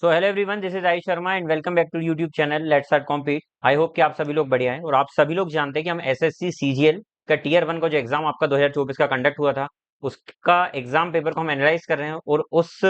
So hello everyone, this is I Sharma and welcome back to YouTube channel let's start compete. I hope कि आप सभी लोग बढ़िया हैं और आप सभी लोग जानते हैं कि हम एसएससी सीजीएल का टीयर 1 का जो एग्जाम आपका 2024 का कंडक्ट हुआ था, उसका एग्जाम पेपर को हम एनालाइज कर रहे हैं। और उस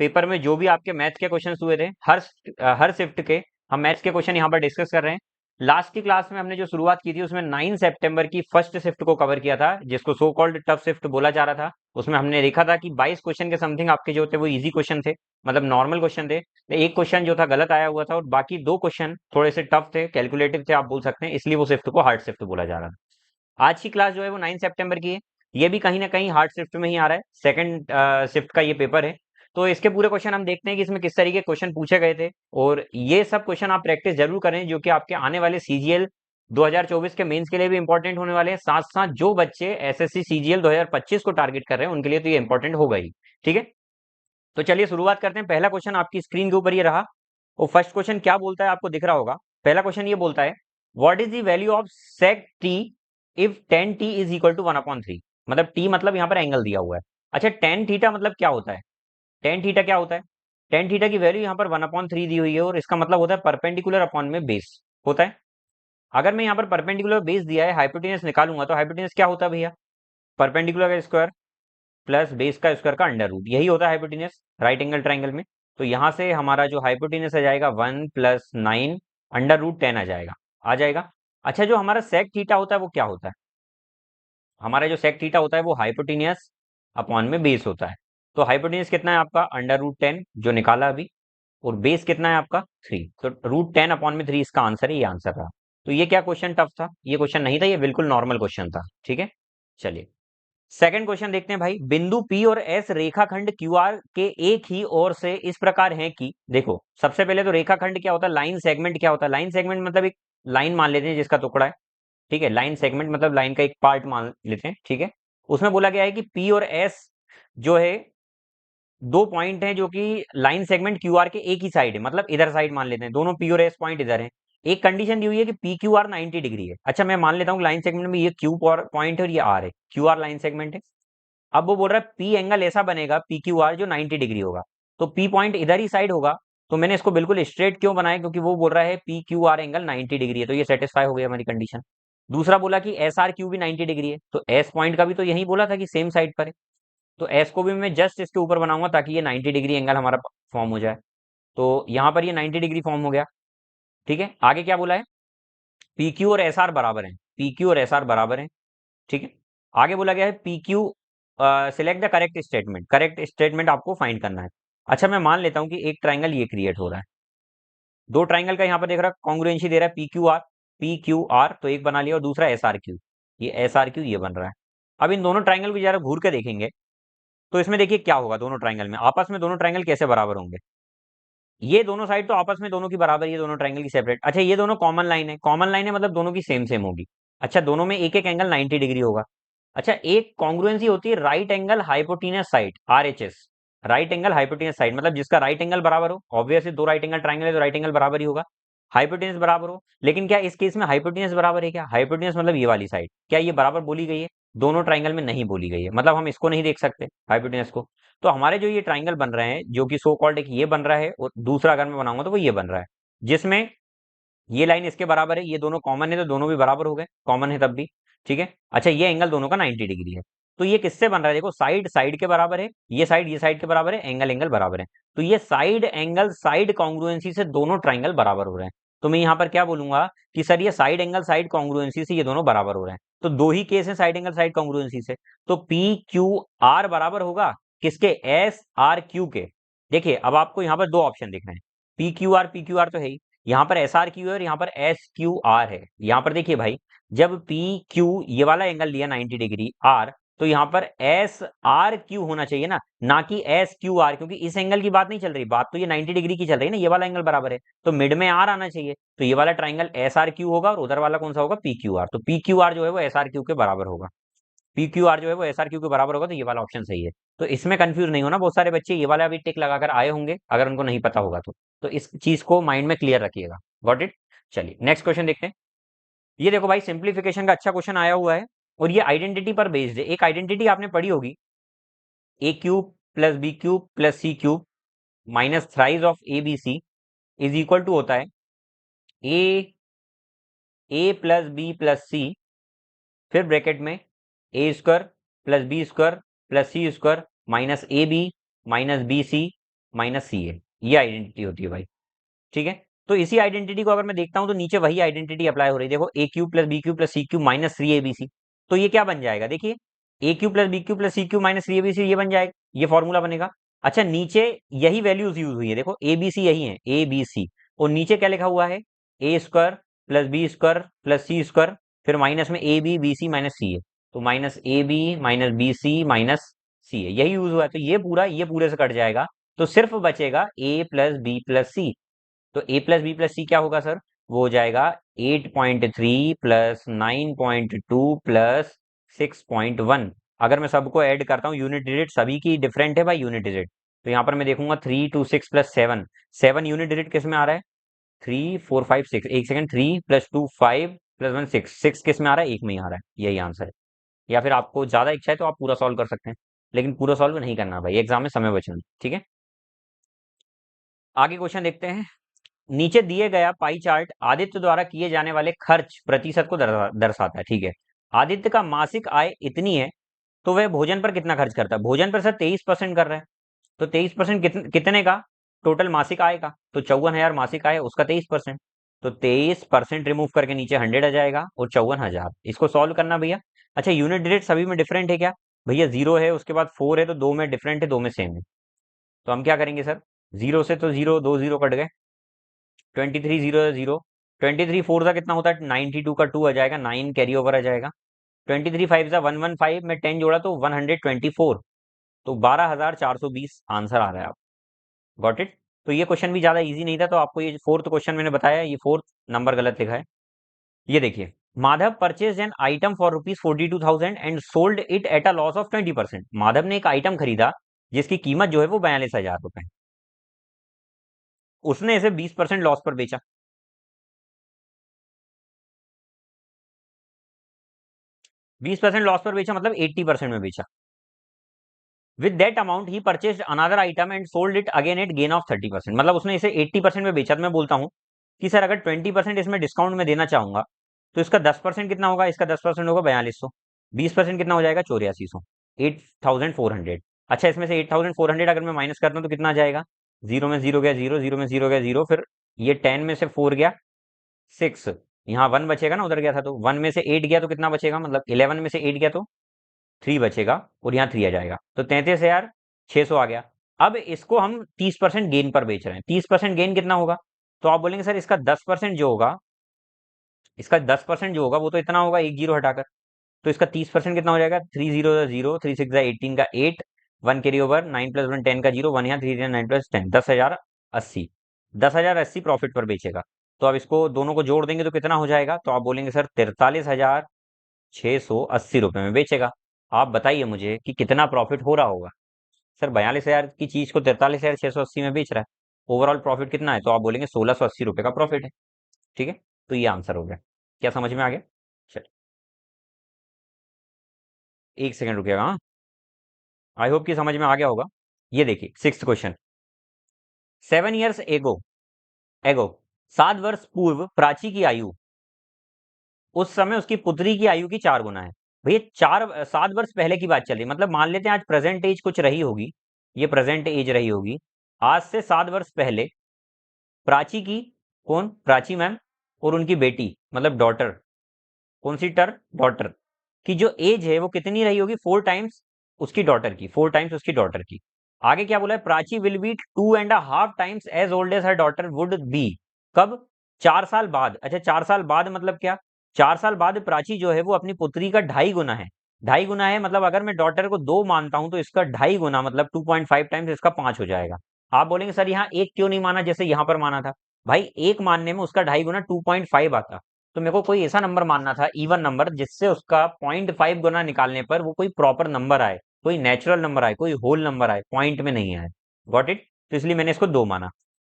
पेपर में जो भी आपके मैथ्स के क्वेश्चन हुए थे, हर शिफ्ट के हम मैथ्स के क्वेश्चन यहाँ पर डिस्कस कर रहे हैं। लास्ट की क्लास में हमने जो शुरुआत की थी उसमें 9 सितंबर की फर्स्ट शिफ्ट को कवर किया था, जिसको सो कॉल्ड टफ शिफ्ट बोला जा रहा था। उसमें हमने देखा था कि 22 क्वेश्चन के समथिंग आपके जो थे वो इजी क्वेश्चन थे, मतलब नॉर्मल क्वेश्चन थे। एक क्वेश्चन जो था गलत आया हुआ था और बाकी दो क्वेश्चन थोड़े से टफ थे, कैलकुलेटिव थे आप बोल सकते हैं, इसलिए वो शिफ्ट को हार्ड शिफ्ट बोला जा रहा था। आज की क्लास जो है वो 9 सितंबर की है। ये भी कहीं ना कहीं हार्ड शिफ्ट में ही आ रहा है, सेकंड शिफ्ट का ये पेपर है। तो इसके पूरे क्वेश्चन हम देखते हैं कि इसमें किस तरीके क्वेश्चन पूछे गए थे, और ये सब क्वेश्चन आप प्रैक्टिस जरूर करें जो कि आपके आने वाले सीजीएल 2024 के मेंस के लिए भी इंपॉर्टेंट होने वाले हैं। साथ साथ जो बच्चे एसएससी सीजीएल 2025 को टारगेट कर रहे हैं उनके लिए तो ये इंपॉर्टेंट होगा ही। ठीक है, तो चलिए शुरुआत करते हैं। पहला क्वेश्चन आपकी स्क्रीन के ऊपर ये रहा। और फर्स्ट क्वेश्चन क्या बोलता है आपको दिख रहा होगा। पहला क्वेश्चन ये बोलता है, what is the value of sec t if tan t is equal to 1/3। मतलब t मतलब यहाँ पर एंगल दिया हुआ है। अच्छा, tan थीटा मतलब क्या होता है? tan थीटा क्या होता है? tan थीटा की वैल्यू यहाँ पर 1/3 दी हुई है और इसका मतलब होता है परपेंडिकुलर अपॉन में बेस होता है। अगर मैं यहाँ पर परपेंडिकुलर बेस दिया है, हाइपोटेनस निकालूंगा तो हाइपोटेनस क्या होता है भैया? परपेंडिकुलर का स्क्वायर प्लस बेस का स्क्वायर का अंडर रूट, यही होता है हाइपोटेनस राइट एंगल ट्राइंगल में। तो यहाँ से हमारा जो हाइपोटेनस आ जाएगा 1 + 9 √10 आ जाएगा। अच्छा, जो हमारा सेक थीटा होता है वो क्या होता है? हमारा जो सेक थीटा होता है वो हाइपोटेनियस अपॉन में बेस होता है। तो हाइपोटेनियस कितना है आपका? √10 जो निकाला अभी, और बेस कितना है आपका? 3। तो √10/3 इसका आंसर है, ये आंसर रहा। तो ये क्या क्वेश्चन टफ था? ये क्वेश्चन नहीं था, ये बिल्कुल नॉर्मल क्वेश्चन था। ठीक है, चलिए सेकंड क्वेश्चन देखते हैं भाई। बिंदु P और S रेखाखंड QR के एक ही ओर से इस प्रकार है कि, देखो सबसे पहले तो रेखाखंड क्या होता है, लाइन सेगमेंट क्या होता है? लाइन सेगमेंट मतलब एक लाइन मान लेते हैं जिसका टुकड़ा है। ठीक है, लाइन सेगमेंट मतलब लाइन का एक पार्ट मान लेते हैं। ठीक है, उसमें बोला गया है कि P और S जो है दो पॉइंट हैं जो कि लाइन सेगमेंट क्यूआर के एक ही साइड है, मतलब इधर साइड मान लेते हैं, दोनों पी और एस पॉइंट इधर है। एक कंडीशन दी हुई है कि पी क्यू आर 90 डिग्री है। अच्छा, मैं मान लेता हूँ लाइन सेगमेंट में ये क्यू पॉइंट है और ये आर है, क्यू आर लाइन सेगमेंट है। अब वो बोल रहा है पी एंगल ऐसा बनेगा पी क्यू आर जो 90 डिग्री होगा, तो पी पॉइंट इधर ही साइड होगा। तो मैंने इसको बिल्कुल स्ट्रेट क्यों बनाया? क्योंकि वो बोल रहा है P Q R angle 90 degree है, तो ये सेटिस्फाई हो गई हमारी कंडीशन। दूसरा बोला कि एस आर क्यू भी 90 डिग्री है, तो एस पॉइंट का भी तो यही बोला था कि सेम साइड पर है। तो एस को भी मैं जस्ट इसके ऊपर बनाऊंगा ताकि ये 90 डिग्री एंगल हमारा फॉर्म हो जाए। तो यहाँ पर ये 90 डिग्री फॉर्म हो गया। ठीक है, आगे क्या बोला है? पी क्यू और एस आर बराबर है, पी क्यू और एस आर बराबर है। ठीक है, आगे बोला गया है P Q select the correct statement, correct statement आपको फाइंड करना है। अच्छा, मैं मान लेता हूँ कि एक ट्राइंगल ये क्रिएट हो रहा है, दो ट्राइंगल का यहाँ पर देख रहा है कॉन्ग्रुएंसी दे रहा है पी क्यू आर, तो एक बना लिया, और दूसरा एस आर क्यू, ये एस आर क्यू ये बन रहा है। अब इन दोनों ट्राइंगल को जरा घूर के देखेंगे तो इसमें देखिए क्या होगा, दोनों ट्राइंगल में आपस में दोनों ट्राइंगल कैसे बराबर होंगे? ये दोनों साइड तो आपस में दोनों की बराबर, ये दोनों ट्राइंगल की सेपरेट। अच्छा, ये दोनों कॉमन लाइन है, कॉमन लाइन है मतलब दोनों की सेम सेम होगी। अच्छा, दोनों में एक एक एंगल 90 डिग्री होगा। अच्छा, एक कॉन्ग्रुएंसी होती है right angle hypotenuse side, RHS, right angle hypotenuse side, मतलब जिसका राइट एंगल बराबर हो। ऑब्वियसली दो राइट एंगल ट्राइंगल है तो राइट एंगल बराबर ही होगा, हाइपोटेनस बराबर हो। लेकिन क्या इस केस में हाइपोटेनस बराबर है क्या? हाइपोटेनस मतलब ये वाली साइड, क्या ये बराबर बोली गई है? दोनों ट्राइंगल में नहीं बोली गई है, मतलब हम इसको नहीं देख सकते हाइपोटेनस को। तो हमारे जो ये ट्राइंगल बन रहे हैं, जो कि सो कॉल्ड एक ये बन रहा है और दूसरा अगर मैं बनाऊंगा तो वो ये बन रहा है, जिसमें ये लाइन इसके बराबर है, ये दोनों कॉमन है तो दोनों भी बराबर हो गए, कॉमन है तब भी। ठीक है, अच्छा ये एंगल दोनों का 90 डिग्री है। तो ये किससे बन रहा है? देखो साइड साइड के बराबर है, ये साइड के बराबर है, एंगल एंगल बराबर है। तो ये साइड एंगल साइड कॉन्ग्रुएंसी से दोनों ट्राइंगल बराबर हो रहे हैं। तो मैं यहाँ पर क्या बोलूंगा कि सर ये साइड एंगल साइड कॉन्ग्रुएंसी से ये दोनों बराबर हो रहे हैं। तो दो ही केस है साइड एंगल साइड कॉन्ग्रुएंसी से, तो पी क्यू आर बराबर होगा किसके? एस आर क्यू के। देखिए अब आपको यहाँ पर दो ऑप्शन दिख रहे हैं, पी क्यू आर तो है ही, यहाँ पर एस आर क्यू है और यहाँ पर एस क्यू आर है। यहाँ पर देखिए भाई, जब पी क्यू ये वाला एंगल लिया 90 डिग्री आर, तो यहाँ पर एस आर क्यू होना चाहिए ना कि एस क्यू आर, क्योंकि इस एंगल की बात नहीं चल रही, बात तो ये 90 डिग्री की चल रही है ना, ये वाला एंगल बराबर है तो मिड में आर आना चाहिए। तो ये वाला ट्राइंगल एस आर क्यू होगा और उधर वाला कौन सा होगा? P Q R. तो पी क्यू आर जो है वो एस आर क्यू के बराबर होगा, पी क्यू आर जो है वो एस आर क्यू के बराबर होगा, तो ये वाला ऑप्शन सही है। तो इसमें कंफ्यूज नहीं होना, बहुत सारे बच्चे ये वाला अभी टिक लगाकर आए होंगे अगर उनको नहीं पता होगा तो इस चीज को माइंड में क्लियर रखिएगा। Got it? चलिए नेक्स्ट क्वेश्चन देखते हैं। ये देखो भाई, सिंप्लीफिकेशन का अच्छा क्वेश्चन आया हुआ है और ये आइडेंटिटी पर बेस्ड है। एक आइडेंटिटी आपने पढ़ी होगी, A cube plus B cube plus C cube minus thrice of A B C is equal to होता है A plus B plus C, फिर ब्रैकेट में A square plus B square plus C square minus A B minus B C minus C A. ये identity होती है भाई, ठीक है। तो इसी आइडेंटिटी को अगर मैं देखता हूं तो नीचे वही आइडेंटिटी अप्लाई हो रही है, देखो A cube plus B cube plus C cube minus three A B C. तो ये क्या बन जाएगा, देखिए A cube plus B cube plus C cube minus three A B C, ये बन जाएगा, ये फॉर्मूला बनेगा। अच्छा नीचे यही वैल्यूज यूज हुई है, देखो ए बी सी यही है, ए बी सी, और नीचे क्या लिखा हुआ है, A square plus B square plus C square, फिर माइनस में A B B C minus C है, तो minus A B minus B C minus C है, यही यूज हुआ है। तो ये पूरा ये पूरे से कट जाएगा, तो सिर्फ बचेगा ए प्लस बी प्लस सी। तो ए प्लस बी प्लस सी क्या होगा सर, वो हो जाएगा 8.3 प्लस 9.2 प्लस 6.1। अगर मैं सबको ऐड करता हूँ, यूनिट डिजिट सभी की डिफरेंट है भाई यूनिट डिजिट, तो यहाँ पर मैं देखूंगा 3 2 6 प्लस 7, 7 यूनिट डिजिट किस में आ रहा है, 3 4 5 6, एक सेकंड, 3 प्लस 2 5 प्लस 1 6, 6 किस में आ रहा है, एक में ही आ रहा है, यही आंसर है। या फिर आपको ज्यादा इच्छा है तो आप पूरा सॉल्व कर सकते हैं, लेकिन पूरा सॉल्व नहीं करना भाई, एग्जाम में समय बचना, ठीक है। आगे क्वेश्चन देखते हैं। नीचे दिए गया पाई चार्ट आदित्य द्वारा किए जाने वाले खर्च प्रतिशत को दर्शाता है, ठीक है। आदित्य का मासिक आय इतनी है, तो वह भोजन पर कितना खर्च करता है, भोजन पर सर 23% कर रहा है, तो 23% कितने का, टोटल मासिक आय का, तो 54,000 मासिक आय उसका 23%, तो 23% रिमूव करके नीचे 100 आ जाएगा और 54,000, इसको सॉल्व करना भैया। अच्छा यूनिट डिजिट सभी में डिफरेंट है क्या, भैया जीरो है, उसके बाद 4 है, तो दो में डिफरेंट है, दो में सेम है, तो हम क्या करेंगे सर, जीरो से तो जीरो, दो जीरो कट गए, 23 जीरो जीरो, 23 फोर का कितना होता है 92 का 2 आ जाएगा, 9 कैरी ओवर आ जाएगा, 23 फाइव का 115 में 10 जोड़ा तो 124, तो 12,420 आंसर आ रहा है आप, गॉट इट। तो ये क्वेश्चन भी ज्यादा इजी नहीं था, तो आपको ये फोर्थ क्वेश्चन मैंने बताया, ये फोर्थ नंबर गलत लिखा है। ये देखिए, Madhav purchase an item for ₹42,000 and sold it at a loss of 20%। Madhav ने एक आइटम खरीदा जिसकी कीमत जो है वो 42,000 रुपए, उसने इसे 20% लॉस पर बेचा। 20% लॉस पर बेचा मतलब 80% में बेचा। विद दैट अमाउंट ही purchase another item and sold it again at gain of 30%, मतलब उसने इसे 80% में बेचा। तो मैं बोलता हूं कि सर अगर 20% इसमें डिस्काउंट में देना चाहूंगा तो इसका 10% कितना होगा, इसका 10% होगा 4200, 20% कितना हो जाएगा 8400, 8400। अच्छा इसमें से 8400 अगर मैं माइनस करता हूँ तो कितना आ जाएगा, जीरो में जीरो गया जीरो, जीरो में जीरो गया जीरो, फिर ये 10 में से 4 गया 6, यहाँ 1 बचेगा ना, उधर गया था तो 1 में से 8 गया तो कितना बचेगा, मतलब 11 में से 8 गया तो 3 बचेगा, और यहाँ 3 आ जाएगा, तो 33,600 आ गया। अब इसको हम 30% गेन पर बेच रहे हैं, 30% गेन कितना होगा, तो आप बोलेंगे सर इसका 10% जो होगा, इसका 10% जो होगा वो तो इतना होगा, एक जीरो हटाकर, तो इसका 30% कितना हो जाएगा, 3 जीरो जीरो, 3 6 18 का 8, 1 कैरी ओवर, 9 प्लस 1 10 का जीरो, 1 यहाँ 3 9 प्लस 10, 10,080, 10,080 प्रॉफिट पर बेचेगा। तो अब इसको दोनों को जोड़ देंगे तो कितना हो जाएगा, तो आप बोलेंगे सर 43,680 रुपए में बेचेगा। आप बताइए मुझे कि कितना प्रॉफिट हो रहा होगा। सर 42,000 की चीज को 43,680 में बेच रहा है, ओवरऑल प्रॉफिट कितना है, तो आप बोलेंगे 1,680 रुपए का प्रॉफिट है, ठीक है। तो ये आंसर हो गया, क्या समझ में आ गया। चलिए एक सेकंड रुकिएगा, हाँ, आई होप कि समझ में आ गया होगा। ये देखिए सिक्स्थ क्वेश्चन, 7 years एगो एगो 7 वर्ष पूर्व प्राची की आयु उस समय उसकी पुत्री की आयु की 4 गुना है। भैया 7 वर्ष पहले की बात चल रही, मतलब मान लेते हैं आज प्रेजेंट एज कुछ रही होगी, ये प्रेजेंट एज रही होगी, आज से 7 वर्ष पहले प्राची की, कौन, प्राची मैम, और उनकी बेटी मतलब डॉटर, कौन सी टर, डॉटर की जो एज है वो कितनी रही होगी, 4 टाइम्स उसकी डॉटर की, 4 टाइम्स उसकी डॉटर की। आगे क्या बोला है, Prachi will be 2.5 times as old as her daughter would be, कब, 4 साल बाद। अच्छा 4 साल बाद मतलब क्या, 4 साल बाद प्राची जो है वो अपनी पुत्री का 2.5 गुना है, 2.5 गुना है, मतलब अगर मैं डॉटर को 2 मानता हूं तो इसका 2.5 गुना मतलब 2.5 टाइम्स इसका 5 हो जाएगा। आप बोलेंगे सर यहाँ एक क्यों नहीं माना जैसे यहाँ पर माना था, भाई एक मानने में उसका 2.5 गुना 2.5 आता, तो मेरे को कोई ऐसा नंबर मानना था, इवन नंबर, जिससे उसका 0.5 गुना निकालने पर वो कोई प्रॉपर नंबर आए, कोई नेचुरल नंबर आए, कोई होल नंबर आए, पॉइंट में नहीं आए, गॉट इट। तो इसलिए मैंने इसको 2 माना।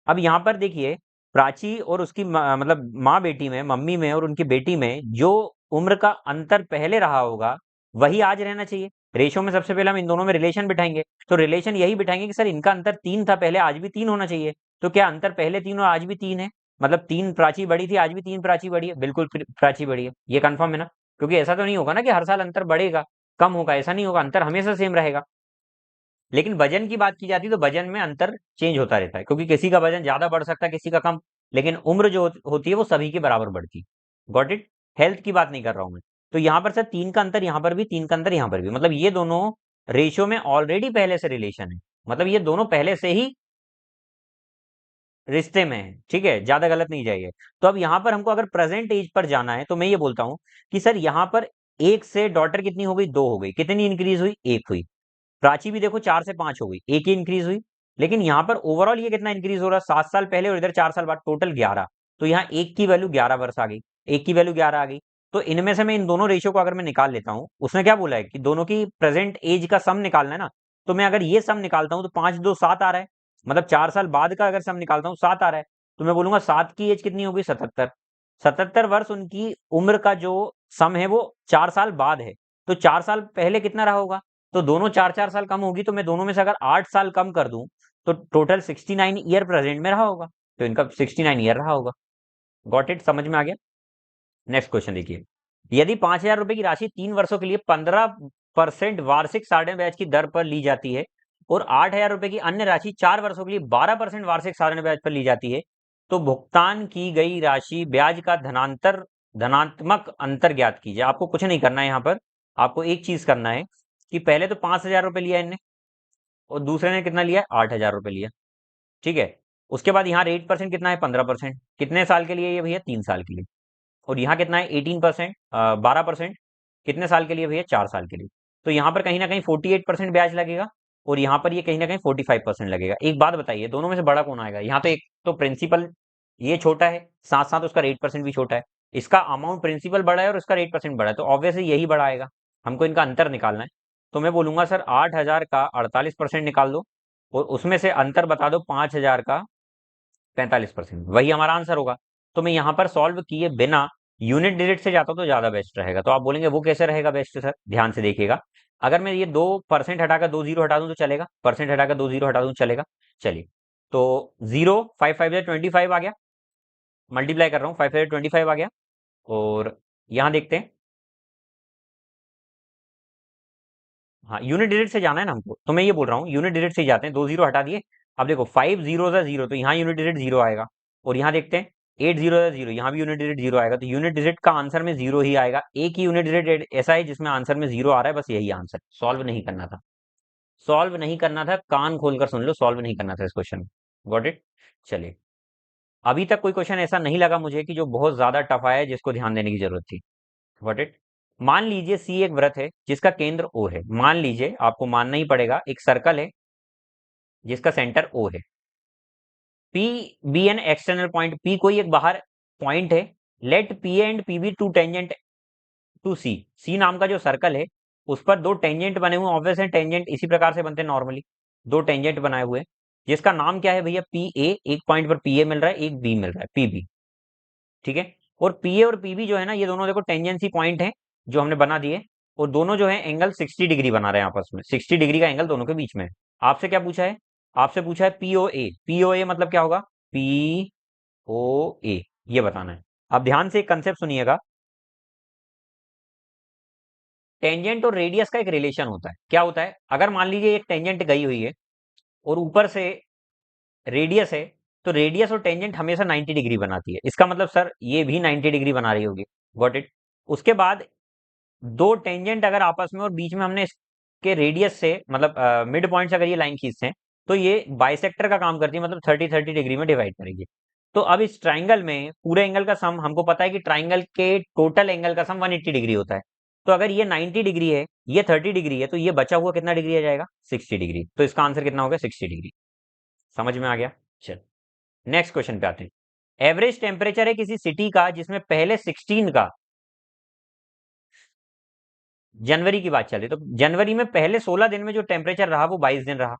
अब यहाँ पर देखिए, प्राची और उसकी मतलब माँ बेटी में, मम्मी में और उनकी बेटी में जो उम्र का अंतर पहले रहा होगा वही आज रहना चाहिए। रेशो में सबसे पहले हम इन दोनों में रिलेशन बिठाएंगे, तो रिलेशन यही बिठाएंगे कि सर इनका अंतर 3 था पहले, आज भी 3 होना चाहिए। तो क्या अंतर पहले 3 और आज भी 3 है? मतलब 3 प्राची बड़ी थी, आज भी 3 प्राची बड़ी है, बिल्कुल प्राची बड़ी है, ये कंफर्म है ना? क्योंकि ऐसा तो नहीं होगा ना कि हर साल अंतर बढ़ेगा कम होगा, ऐसा नहीं होगा, अंतर हमेशा सेम रहेगा। लेकिन वजन की बात की जाती है तो वजन में अंतर चेंज होता रहता है, क्योंकि किसी का वजन ज्यादा बढ़ सकता है, किसी का कम, लेकिन उम्र जो होती है वो सभी के बराबर बढ़ती है। Got it? हेल्थ की बात नहीं कर रहा हूं मैं। तो यहाँ पर सर 3 का अंतर, यहाँ पर भी 3 का अंतर, यहाँ पर भी, मतलब ये दोनों रेशियो में ऑलरेडी पहले से रिलेशन है, मतलब ये दोनों पहले से ही रिश्ते में है, ठीक है, ज्यादा गलत नहीं जाइए। तो अब यहाँ पर हमको अगर प्रेजेंट एज पर जाना है तो मैं ये बोलता हूँ कि सर यहाँ पर एक से डॉटर कितनी हो गई, 2 हो गई, कितनी इंक्रीज हुई, 1 हुई। प्राची भी देखो 4 से 5 हो गई, एक ही इंक्रीज हुई। लेकिन यहाँ पर ओवरऑल ये कितना इंक्रीज हो रहा है, 7 साल पहले और इधर 4 साल बाद, टोटल 11। तो यहाँ एक की वैल्यू 11 वर्ष आ गई, एक की वैल्यू 11 आ गई। तो इनमें से मैं इन दोनों रेशियो को अगर मैं निकाल लेता हूँ, उसने क्या बोला है कि दोनों की प्रेजेंट एज का सम निकालना है ना। तो मैं अगर ये सम निकालता हूँ तो 5 2 7 आ रहा है, मतलब 4 साल बाद का अगर सम निकालता हूँ 7 आ रहा है। तो मैं बोलूंगा 7 की एज कितनी होगी, 77। 77 वर्ष उनकी उम्र का जो सम है वो 4 साल बाद है। तो 4 साल पहले कितना रहा होगा, तो दोनों 4 4 साल कम होगी, तो मैं दोनों में से अगर 8 साल कम कर दूं तो टोटल 69 ईयर प्रेजेंट में रहा होगा। तो इनका 69 ईयर रहा होगा। Got it? समझ में आ गया? नेक्स्ट क्वेश्चन देखिए। यदि 5,000 रुपए की राशि 3 वर्षों के लिए 15% वार्षिक साढ़े ब्याज की दर पर ली जाती है और 8,000 रुपए की अन्य राशि 4 वर्षों के लिए 12% वार्षिक साढ़े ब्याज पर ली जाती है, तो भुगतान की गई राशि ब्याज का धनात्मक अंतर ज्ञात कीजिए। आपको कुछ नहीं करना है यहाँ पर, आपको एक चीज करना है कि पहले तो 5,000 रुपए लिया इनने और दूसरे ने कितना लिया, 8,000 रुपए लिया, ठीक है। उसके बाद यहाँ रेट परसेंट कितना है, 15%, कितने साल के लिए ये भैया, 3 साल के लिए। और यहाँ कितना है, 18%, 12%, कितने साल के लिए भैया, 4 साल के लिए। तो यहाँ पर कहीं ना कहीं 48% ब्याज लगेगा और यहाँ पर ये कहीं ना कहीं 45% लगेगा। एक बात बताइए, दोनों में से बड़ा कौन आएगा? यहाँ तो एक तो प्रिंसिपल ये छोटा है, साथ साथ उसका रेट परसेंट भी छोटा है। इसका अमाउंट प्रिंसिपल बड़ा है और उसका रेट परसेंट बड़ा है, तो ऑब्वियसली यही बड़ा आएगा। हमको इनका अंतर निकालना है। तो मैं बोलूंगा सर 8,000 का 48% निकाल दो और उसमें से अंतर बता दो 5,000 का 45%, वही हमारा आंसर होगा। तो मैं यहाँ पर सॉल्व किए बिना यूनिट डिजिट से जाता तो ज्यादा बेस्ट रहेगा। तो आप बोलेंगे वो कैसे रहेगा बेस्ट सर, ध्यान से देखिएगा। अगर मैं ये 2% हटाकर 2 जीरो हटा दूं तो चलेगा, परसेंट हटाकर 2 जीरो हटा दूं चलेगा। चलिए, तो 0 5 5 25 आ गया, मल्टीप्लाई कर रहा हूँ, 5 5 25 आ गया। और यहाँ देखते हैं, हाँ यूनिट डिजिट से जाना है ना हमको, तो मैं ये बोल रहा हूँ यूनिट डिजिट से ही जाते हैं। 2 जीरो हटा दिए, अब देखो 5 जीरो ज़ा जीरो, तो यहाँ यूनिट डिजिट जीरो आएगा। और यहाँ देखते हैं 8 जीरो ज़ा जीरो, यहाँ भी यूनिट डिजिट जीरो आएगा। तो यूनिट डिजिट का आंसर में जीरो ही आएगा। एक ही यूनिट डिजिट ऐसा है जिसमें आंसर में जीरो आ रहा है, बस यही आंसर। सॉल्व नहीं करना था, सॉल्व नहीं करना था, कान खोलकर सुन लो, सॉल्व नहीं करना था इस क्वेश्चन। Got it? चलिए, अभी तक कोई क्वेश्चन ऐसा नहीं लगा मुझे कि जो बहुत ज्यादा टफ आया है, जिसको ध्यान देने की जरूरत थी। Got it? मान लीजिए सी एक वृत्त है जिसका केंद्र ओ है। मान लीजिए, आपको मानना ही पड़ेगा, एक सर्कल है जिसका सेंटर ओ है। P B N external point, P कोई एक बाहर पॉइंट है। Let P and P B two tangent to C, C नाम का जो सर्कल है उस पर दो टेंजेंट बने हुए, ऑब्वियस है टेंजेंट इसी प्रकार से बनते हैं नॉर्मली। दो टेंजेंट बनाए हुए, जिसका नाम क्या है भैया, पी ए, एक पॉइंट पर पी ए मिल रहा है, एक बी मिल रहा है, पी बी, ठीक है। और पी ए और पी बी जो है ना, ये दोनों देखो टेंजेंसी पॉइंट है जो हमने बना दिए, और दोनं जो है एंगल 60 डिग्री बना रहे हैं आपस में, 60 डिग्री का एंगल दोनों के बीच में है। आपसे क्या पूछा है, आपसे पूछा है पीओ ए, पीओ ए मतलब क्या होगा, पी ओ ए, ये बताना है। अब ध्यान से एक कंसेप्ट सुनिएगा, टेंजेंट और रेडियस का एक रिलेशन होता है। क्या होता है, अगर मान लीजिए एक टेंजेंट गई हुई है और ऊपर से रेडियस है, तो रेडियस और टेंजेंट हमेशा 90 डिग्री बनाती है। इसका मतलब सर ये भी 90 डिग्री बना रही होगी। Got it? उसके बाद दो टेंजेंट अगर आपस में और बीच में हमने इसके रेडियस से, मतलब मिड पॉइंट से अगर ये लाइन खींचते हैं, तो ये बाइसेक्टर का काम करती है, मतलब 30 डिग्री में डिवाइड करेगी। तो अब इस ट्राइंगल में पूरे एंगल का सम, हमको पता है कि ट्राइंगल के टोटल एंगल का सम 180 डिग्री होता है। तो अगर ये 90 डिग्री है, ये 30 डिग्री है, तो ये बचा हुआ कितना डिग्री आ जाएगा, 60 डिग्री। तो इसका आंसर कितना होगा, 60 डिग्री। समझ में आ गया? चल, नेक्स्ट क्वेश्चन पे आते हैं। एवरेज टेम्परेचर है किसी सिटी का जिसमें पहले 16 का, जनवरी की बात चल रही, तो जनवरी में पहले 16 दिन में जो टेम्परेचर रहा वो 22 दिन रहा,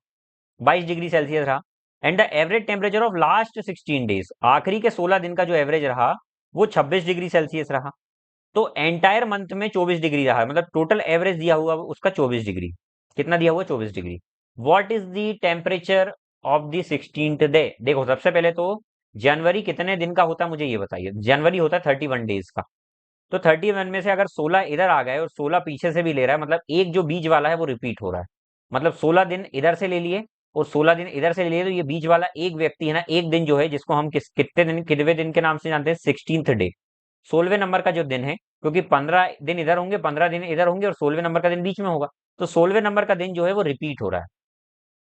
22 डिग्री सेल्सियस रहा। And the average temperature of last 16 days, आखिरी के 16 दिन का जो एवरेज रहा वो 26 डिग्री सेल्सियस रहा। तो एंटायर मंथ में 24 डिग्री रहा है, मतलब टोटल एवरेज दिया हुआ उसका 24 डिग्री। कितना दिया हुआ? 24 degree. What is the temperature of the 16th day? देखो सबसे पहले तो जनवरी कितने दिन का होता है मुझे ये बताइए। जनवरी होता है 31 डेज का। तो 31 में से अगर 16 इधर आ गए और 16 पीछे से भी ले रहा है, मतलब एक जो बीच वाला है वो रिपीट हो रहा है। मतलब 16 दिन इधर से ले लिए और 16 दिन इधर से ले लिए, तो ये बीच वाला एक व्यक्ति है ना, एक दिन जो है जिसको हम कितने दिन, कितने दिन के नाम से जानते हैं? 16th day. 16वें नंबर का जो दिन है, क्योंकि 15 दिन इधर होंगे, 15 दिन इधर होंगे और 16वें नंबर का दिन बीच में होगा। तो 16वें नंबर का दिन जो है वो रिपीट हो रहा है।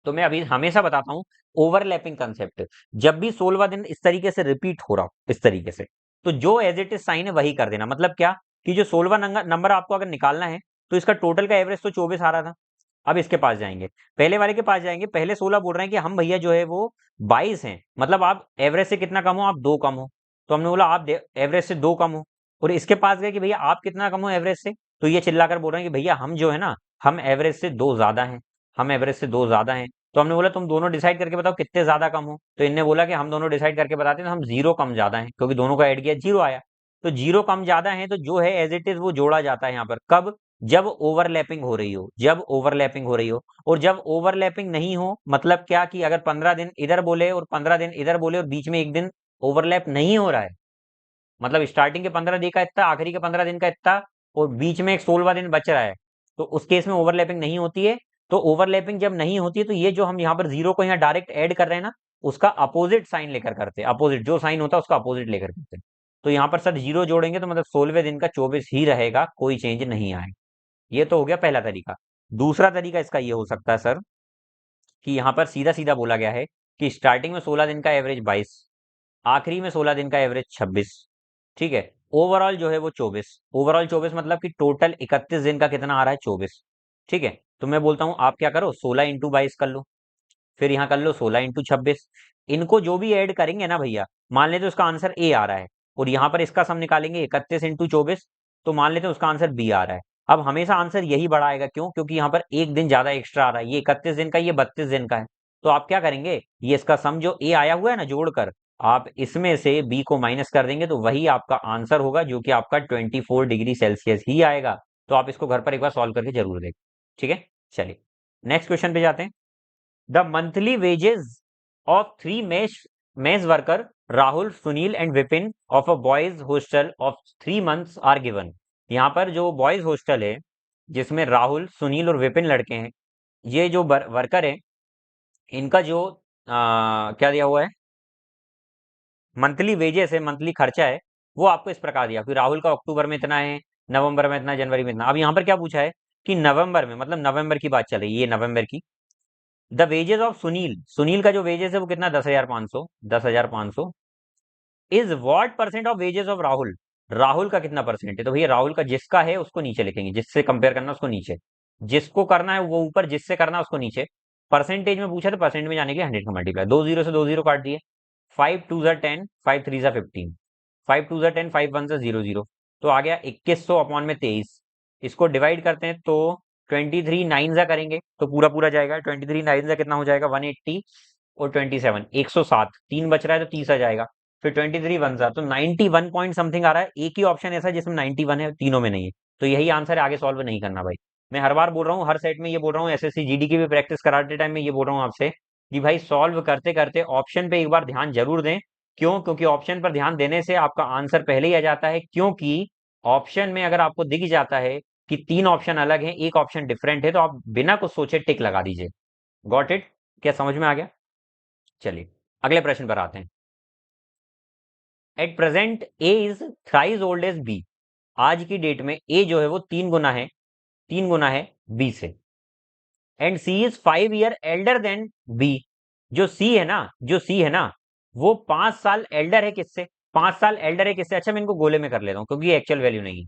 तो मैं अभी हमेशा बताता हूँ ओवरलैपिंग कंसेप्ट। जब भी 16वां दिन इस तरीके से रिपीट हो रहा हो, इस तरीके से, तो जो एज इट इज साइन है वही कर देना। मतलब क्या कि जो 16वां नंबर आपको अगर निकालना है, तो इसका टोटल का एवरेज तो 24 आ रहा था। अब इसके पास जाएंगे, पहले वाले के पास जाएंगे। पहले 16 बोल रहे हैं कि हम भैया जो है वो 22 हैं, मतलब आप एवरेज से कितना कम हो? आप 2 कम हो। तो हमने बोला आप एवरेज से 2 कम हो। और इसके पास गए कि भैया आप कितना कम हो एवरेज से? तो ये चिल्लाकर बोल रहे हैं कि भैया हम जो है ना, हम एवरेज से 2 ज्यादा हैं, हम एवरेज से 2 ज्यादा हैं। तो हमने बोला तुम दोनों डिसाइड करके बताओ कितने ज्यादा कम हो। तो इनने बोला कि हम दोनों डिसाइड करके बताते हैं, तो हम 0 कम ज्यादा हैं, क्योंकि दोनों का ऐड किया 0 आया। तो 0 कम ज्यादा है, तो जो है एज इट इज वो जोड़ा जाता है यहाँ पर। कब? जब ओवरलैपिंग हो रही हो, जब ओवरलैपिंग हो रही हो। और जब ओवरलैपिंग नहीं हो, मतलब क्या कि अगर 15 दिन इधर बोले और 15 दिन इधर बोले और बीच में एक दिन ओवरलैप नहीं हो रहा है, मतलब स्टार्टिंग के 15 दिन का इतना, आखिरी के 15 दिन का इतना, और बीच में एक 16वां दिन बच रहा है, तो उस केस में ओवरलैपिंग नहीं होती है। तो ओवरलैपिंग जब नहीं होती है, तो ये जो हम यहाँ पर 0 को यहाँ डायरेक्ट ऐड कर रहे हैं ना, उसका अपोजिट साइन लेकर करते हैं। अपोजिट जो साइन होता है उसका अपोजिट लेकर करते हैं। तो यहाँ पर सर 0 जोड़ेंगे तो मतलब 16वें दिन का 24 ही रहेगा, कोई चेंज नहीं आएगा। ये तो हो गया पहला तरीका। दूसरा तरीका इसका ये हो सकता है सर, कि यहाँ पर सीधा सीधा बोला गया है कि स्टार्टिंग में 16 दिन का एवरेज 22, आखिरी में 16 दिन का एवरेज 26, ठीक है। ओवरऑल जो है वो 24। ओवरऑल 24 मतलब कि टोटल 31 दिन का कितना आ रहा है? 24, ठीक है। तो मैं बोलता हूँ आप क्या करो, 16 × 22 कर लो, फिर यहाँ कर लो 16 × 26। इनको जो भी ऐड करेंगे ना भैया, मान लेते उसका आंसर ए आ रहा है, और यहाँ पर इसका सम निकालेंगे 31 × 24, तो मान लेते हैं उसका आंसर बी आ रहा है। अब हमेशा आंसर यही बड़ा आएगा, क्यों? क्योंकि यहाँ पर एक दिन ज्यादा एक्स्ट्रा आ रहा है, ये 31 दिन का, ये 32 दिन का है। तो आप क्या करेंगे, ये इसका सम जो ए आया हुआ है ना जोड़कर, आप इसमें से बी को माइनस कर देंगे, तो वही आपका आंसर होगा, जो कि आपका 24 डिग्री सेल्सियस ही आएगा। तो आप इसको घर पर एक बार सॉल्व करके जरूर देखें, ठीक है। चलिए नेक्स्ट क्वेश्चन पे जाते हैं। The monthly wages of three mess worker Rahul, Sunil and Vipin of a boys hostel of 3 months are given। यहाँ पर जो बॉयज हॉस्टल है, जिसमें राहुल, सुनील और विपिन लड़के हैं, ये जो वर्कर है, इनका जो क्या दिया हुआ है, मंथली वेजेस है, मंथली खर्चा है, वो आपको इस प्रकार दिया कि राहुल का अक्टूबर में इतना है, नवंबर में इतना, जनवरी में इतना। अब यहाँ पर क्या पूछा है कि नवंबर में, मतलब नवंबर की बात चल रही है, ये नवंबर की। The wages of Sunil, Sunil का जो वेजेस है वो कितना? 10,500, 10,500 is what percent of wages of Rahul. Rahul का कितना परसेंट है? तो भैया राहुल का जिसका है उसको नीचे लिखेंगे, जिससे कंपेयर करना उसको नीचे, जिसको करना है वो ऊपर, जिससे करना है उसको नीचे। परसेंटेज में पूछा तो परसेंट में जाने के 100 का मल्टीप्लाई, 2 0 से 2 0 काट दिए, 5 2 10, 5 3 15, 5 2 10, 5 1 0 0, तो आ गया 2100/23। इसको डिवाइड करते हैं तो 23 9 करेंगे तो पूरा पूरा जाएगा, 23 9 कितना हो जाएगा? 180, और 27 107, 3 बच रहा है तो 30 आ जाएगा। फिर 23 1 तो 91 पॉइंट समथिंग आ रहा है। एक ही ऑप्शन ऐसा जिसमें 91 है, तीनों में नहीं है, तो यही आंसर है, आगे सॉल्व नहीं करना भाई। मैं हर बार बोल रहा हूँ, हर सेट में ये बोल रहा हूँ, एसएससी जीडी की भी प्रैक्टिस कराते टाइम में ये बोल रहा हूँ आपसे कि भाई सॉल्व करते करते ऑप्शन पे एक बार ध्यान जरूर दें। क्यों? क्योंकि ऑप्शन पर ध्यान देने से आपका आंसर पहले ही आ जाता है, क्योंकि ऑप्शन में अगर आपको दिख जाता है कि 3 ऑप्शन अलग हैं, एक ऑप्शन डिफरेंट है, तो आप बिना कुछ सोचे टिक लगा दीजिए। Got it? क्या समझ में आ गया? चलिए अगले प्रश्न पर आते हैं। At present A is thrice old as B. आज की डेट में ए जो है वो 3 गुना है बी से। And C is 5 year elder than B. जो सी है ना, जो सी है ना, वो 5 साल एल्डर है किससे? 5 साल एल्डर है किससे? अच्छा मैं इनको गोले में कर लेता हूँ, क्योंकि एक्चुअल वैल्यू नहीं है।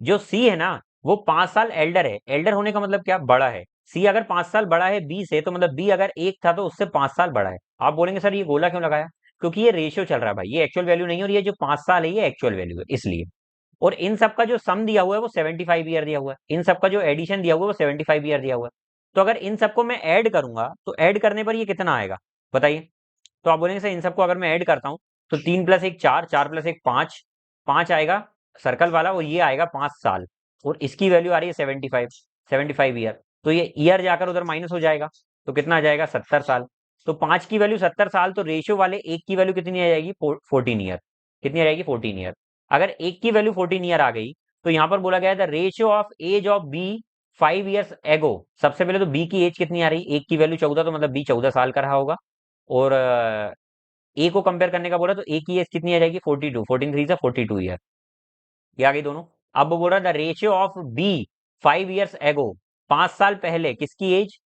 जो सी है ना, वो 5 साल एल्डर है। एल्डर होने का मतलब क्या? बड़ा है। सी अगर 5 साल बड़ा है बी से, तो मतलब बी अगर 1 था तो उससे 5 साल बड़ा है। आप बोलेंगे सर ये गोला क्यों लगाया? क्योंकि ये रेशियो चल रहा है भाई, ये एक्चुअल वैल्यू नहीं है, और ये जो 5 साल है ये एक्चुअल वैल्यू है, इसलिए। और इन सब का जो सम दिया हुआ है वो 75 ईयर दिया हुआ है, इन सब का जो एडिशन दिया हुआ है वो 75 ईयर दिया हुआ है। तो अगर इन सबको मैं ऐड करूंगा तो ऐड करने पर ये कितना आएगा बताइए? तो आप बोलेंगे सर इन सबको अगर मैं ऐड करता हूँ तो 3 + 1 4, 4 + 1 5, 5 आएगा, सर्कल वाला, और ये आएगा 5 साल, और इसकी वैल्यू आ रही है 75 ईयर। तो ये ईयर जाकर उधर माइनस हो जाएगा, तो कितना आ जाएगा 70 साल। तो 5 की वैल्यू 70 साल, तो रेशियो वाले एक की वैल्यू कितनी आ जाएगी 14 ईयर। कितनी आ जाएगी 14 ईयर। अगर एक की वैल्यू 14 ईयर आ गई, तो यहाँ पर बोला गया था ratio of age of B 5 years ago. सबसे पहले तो बी की एज कितनी आ रही, एक की वैल्यू 14, तो मतलब बी 14 साल का रहा होगा। और ए को कंपेयर करने का बोला, तो ए की एज कितनी आ जाएगी 42, 14 3 42 ईयर। ये आ गई दोनों। अब बोल रहा the ratio of B 5 years ago, 5 साल पहले किसकी एज,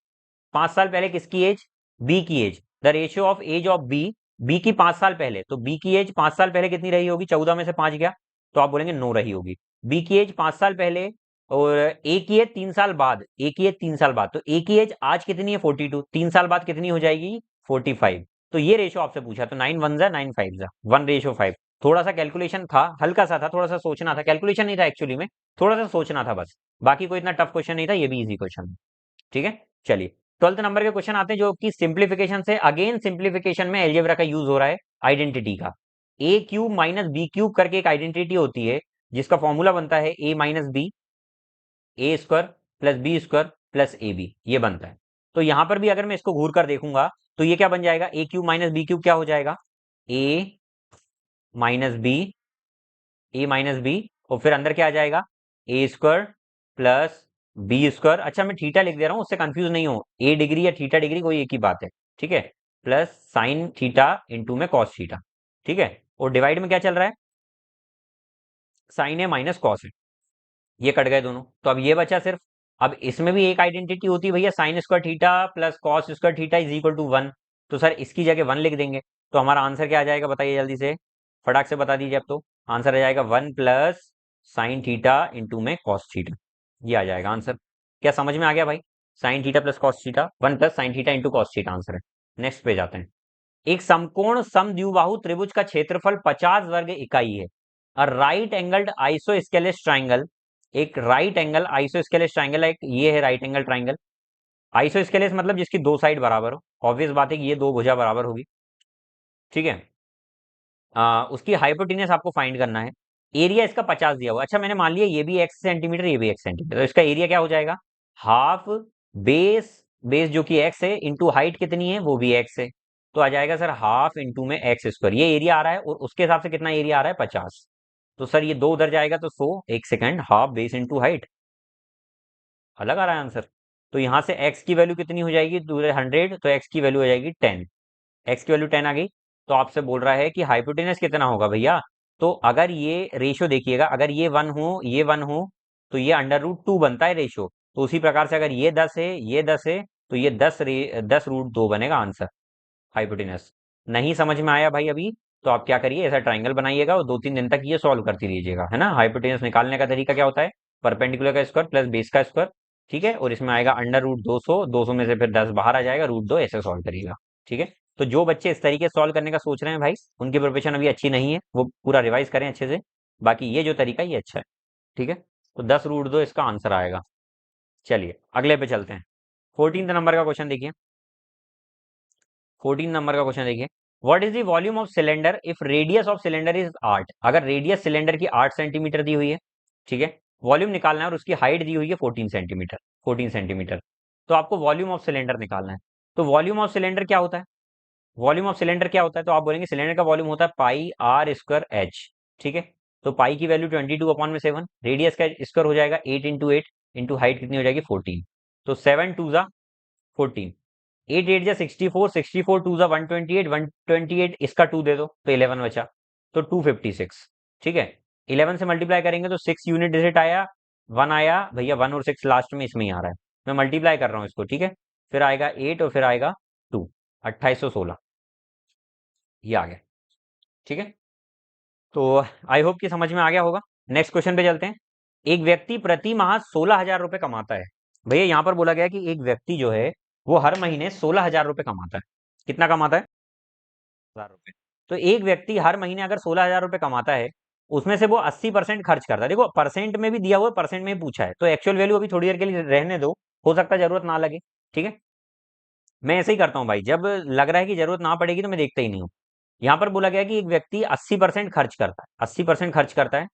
5 साल पहले किसकी एज, बी की एज। The ratio of age of B, B की 5 साल पहले, तो बी की एज 5 साल पहले कितनी रही होगी, 14 में से 5 गया, तो आप बोलेंगे 9 रही होगी। बी की एज 5 साल पहले, और ए की एज 3 साल बाद, ए की एज 3 साल बाद, तो ए की एज आज कितनी है 42, 3 साल बाद कितनी हो जाएगी 45। तो ये रेशियो आपसे पूछा, तो 9 1 जा 9 5 जा 1:5। थोड़ा सा कैलकुलेशन था, हल्का सा था, थोड़ा सा सोचना था, कैलकुलेशन नहीं था एक्चुअली में, थोड़ा सा सोचना था बस। बाकी कोई इतना टफ क्वेश्चन नहीं था, ये भी इजी क्वेश्चन। ठीक है, चलिए 12th नंबर के क्वेश्चन आते हैं, जो कि सिंप्लीफिकेशन से, अगेन सिंप्लीफिकेशन में अलजेब्रा का यूज हो रहा है, आइडेंटिटी का। A cube minus B cube करके एक आइडेंटिटी होती है, जिसका फॉर्मूला बनता है A minus B, A square plus B square plus A B, ये बनता है। तो यहां पर भी अगर मैं इसको घूर कर देखूंगा, तो ये क्या बन जाएगा, ए क्यूब माइनस बी क्यूब क्या हो जाएगा, ए माइनस बी, ए माइनस बी, और फिर अंदर क्या आ जाएगा, ए स्क्वायर प्लस बी स्क्वायर। अच्छा मैं थीटा लिख दे रहा हूं, उससे कंफ्यूज नहीं हो, ए डिग्री या थीटा डिग्री कोई एक ही बात है। ठीक है, प्लस साइन थीटा इंटू में कॉस थीटा। ठीक है, और डिवाइड में क्या चल रहा है, साइन है माइनस कॉस है, ये कट गए दोनों, तो अब ये बचा सिर्फ। अब इसमें भी एक आइडेंटिटी होती है भैया, sine square theta plus cos square theta is equal to 1। तो सर इसकी जगह 1 लिख देंगे, तो हमारा आंसर क्या आ जाएगा बताइए जल्दी से, फटाक से बता दीजिए। अब तो आंसर आ जाएगा 1 प्लस साइन थीटा इंटू में कॉस थीटा, ये आ जाएगा आंसर। क्या समझ में आ गया भाई, sine theta plus cos theta, 1 plus sine theta into cos theta answer है। नेक्स्ट पे जाते हैं। एक समकोण समद्विबाहु त्रिभुज का क्षेत्रफल 50 वर्ग इकाई है। A right angled isosceles triangle, एक राइट एंगल आइसोस्केलेस ट्राइंगल, एक ये है राइट एंगल ट्राइंगल। आइसोस्केलेस मतलब जिसकी दो साइड बराबर हो, ऑब्वियस बात है कि ये दो भुजा बराबर होगी। ठीक है, उसकी हाइपोटेन्यूस आपको फाइंड करना है। एरिया इसका 50 दिया हुआ, अच्छा मैंने मान लिया ये भी x सेंटीमीटर, ये भी x सेंटीमीटर, तो इसका एरिया क्या हो जाएगा, हाफ बेस, बेस जो कि x है, इंटू हाइट कितनी है वो भी x है, तो आ जाएगा सर हाफ इंटू में एक्स स्क्वायर, ये एरिया आ रहा है, और उसके हिसाब से कितना एरिया आ रहा है 50। तो सर ये दो उधर जाएगा तो 100, एक second, half base into height, अलग आ रहा है आंसर। तो यहाँ से x की वैल्यू कितनी हो जाएगी, 100, तो x की वैल्यू हो जाएगी 10, x की वैल्यू 10 आ गई। तो आपसे बोल रहा है कि हाइपोटेनस कितना होगा भैया, तो अगर ये रेशियो देखिएगा, अगर ये 1 हो, ये 1 हो, तो ये अंडर रूट 2 बनता है रेशियो। तो उसी प्रकार से अगर ये 10 है, ये 10 है, तो ये 10 रूट 2 बनेगा आंसर, हाइपोटेनस। नहीं समझ में आया भाई अभी, तो आप क्या करिए, ऐसा ट्राइंगल बनाइएगा और 2 3 दिन तक ये सॉल्व करती रहिएगा, है ना। हाइपोटेनस निकालने का तरीका क्या होता है, परपेंडिकुलर का स्क्वायर प्लस बेस का स्क्वायर। ठीक है, और इसमें आएगा अंडर रूट 200, 200 में से फिर 10 बाहर आ जाएगा, रूट 2 ऐसे सॉल्व करिएगा। ठीक है, तो जो बच्चे इस तरीके से सॉल्व करने का सोच रहे हैं भाई, उनकी प्रिपरेशन अभी अच्छी नहीं है, वो पूरा रिवाइज करें अच्छे से। बाकी ये जो तरीका ये अच्छा है। ठीक है, तो 10 रूट 2 इसका आंसर आएगा। चलिए अगले पे चलते हैं। 14 नंबर का क्वेश्चन देखिए, 14 नंबर का क्वेश्चन देखिए, what is the volume of cylinder if radius of cylinder is 8। अगर रेडियस सिलेंडर की 8 सेंटीमीटर दी हुई है, ठीक है, वॉल्यूम निकालना है, और उसकी हाइट दी हुई है 14 सेंटीमीटर, 14 सेंटीमीटर। तो आपको वॉल्यूम ऑफ सिलेंडर निकालना है। तो वॉल्यूम ऑफ सिलेंडर क्या होता है, वॉल्यूम ऑफ सिलेंडर क्या होता है, तो आप बोलेंगे सिलेंडर का वॉल्यूम होता है पाई आर स्क्वायर एच। ठीक है, तो पाई की वैल्यू 22/7, रेडियस का स्क्वायर हो जाएगा 8 × 8, इंटू हाइट कितनी हो जाएगी 14, तो 7 2 ज़ा 14, 8 8 जा 64, 64 2 ज़ा 128, 128 इसका 2 दे दो तो 11 बचा, तो 256। ठीक है, 11 से मल्टीप्लाई करेंगे तो 6 यूनिट डिजिट आया, 1 आया भैया, 1 और 6 लास्ट में इसमें ही आ रहा है, मैं मल्टीप्लाई कर रहा हूँ इसको। ठीक है, फिर आएगा 8 और फिर आएगा 2, 2816, ये आ गया। ठीक है, तो आई होप कि समझ में आ गया होगा। नेक्स्ट क्वेश्चन पे चलते हैं। एक व्यक्ति प्रति माह 16,000 रुपए कमाता है। भैया यहाँ पर बोला गया कि एक व्यक्ति जो है वो हर महीने 16,000 रुपए कमाता है। कितना कमाता है, 16,000 रुपए। तो एक व्यक्ति हर महीने अगर 16,000 रुपए कमाता है, उसमें से वो 80% खर्च करता है। देखो परसेंट में भी दिया हुआ है, परसेंट में भी पूछा है, तो एक्चुअल वैल्यू अभी थोड़ी देर के लिए रहने दो, हो सकता है जरूरत ना लगे। ठीक है, मैं ऐसे ही करता हूँ भाई, जब लग रहा है कि जरूरत ना पड़ेगी तो मैं देखता ही नहीं हूँ। यहाँ पर बोला गया कि एक व्यक्ति 80% खर्च करता है, 80% खर्च करता है,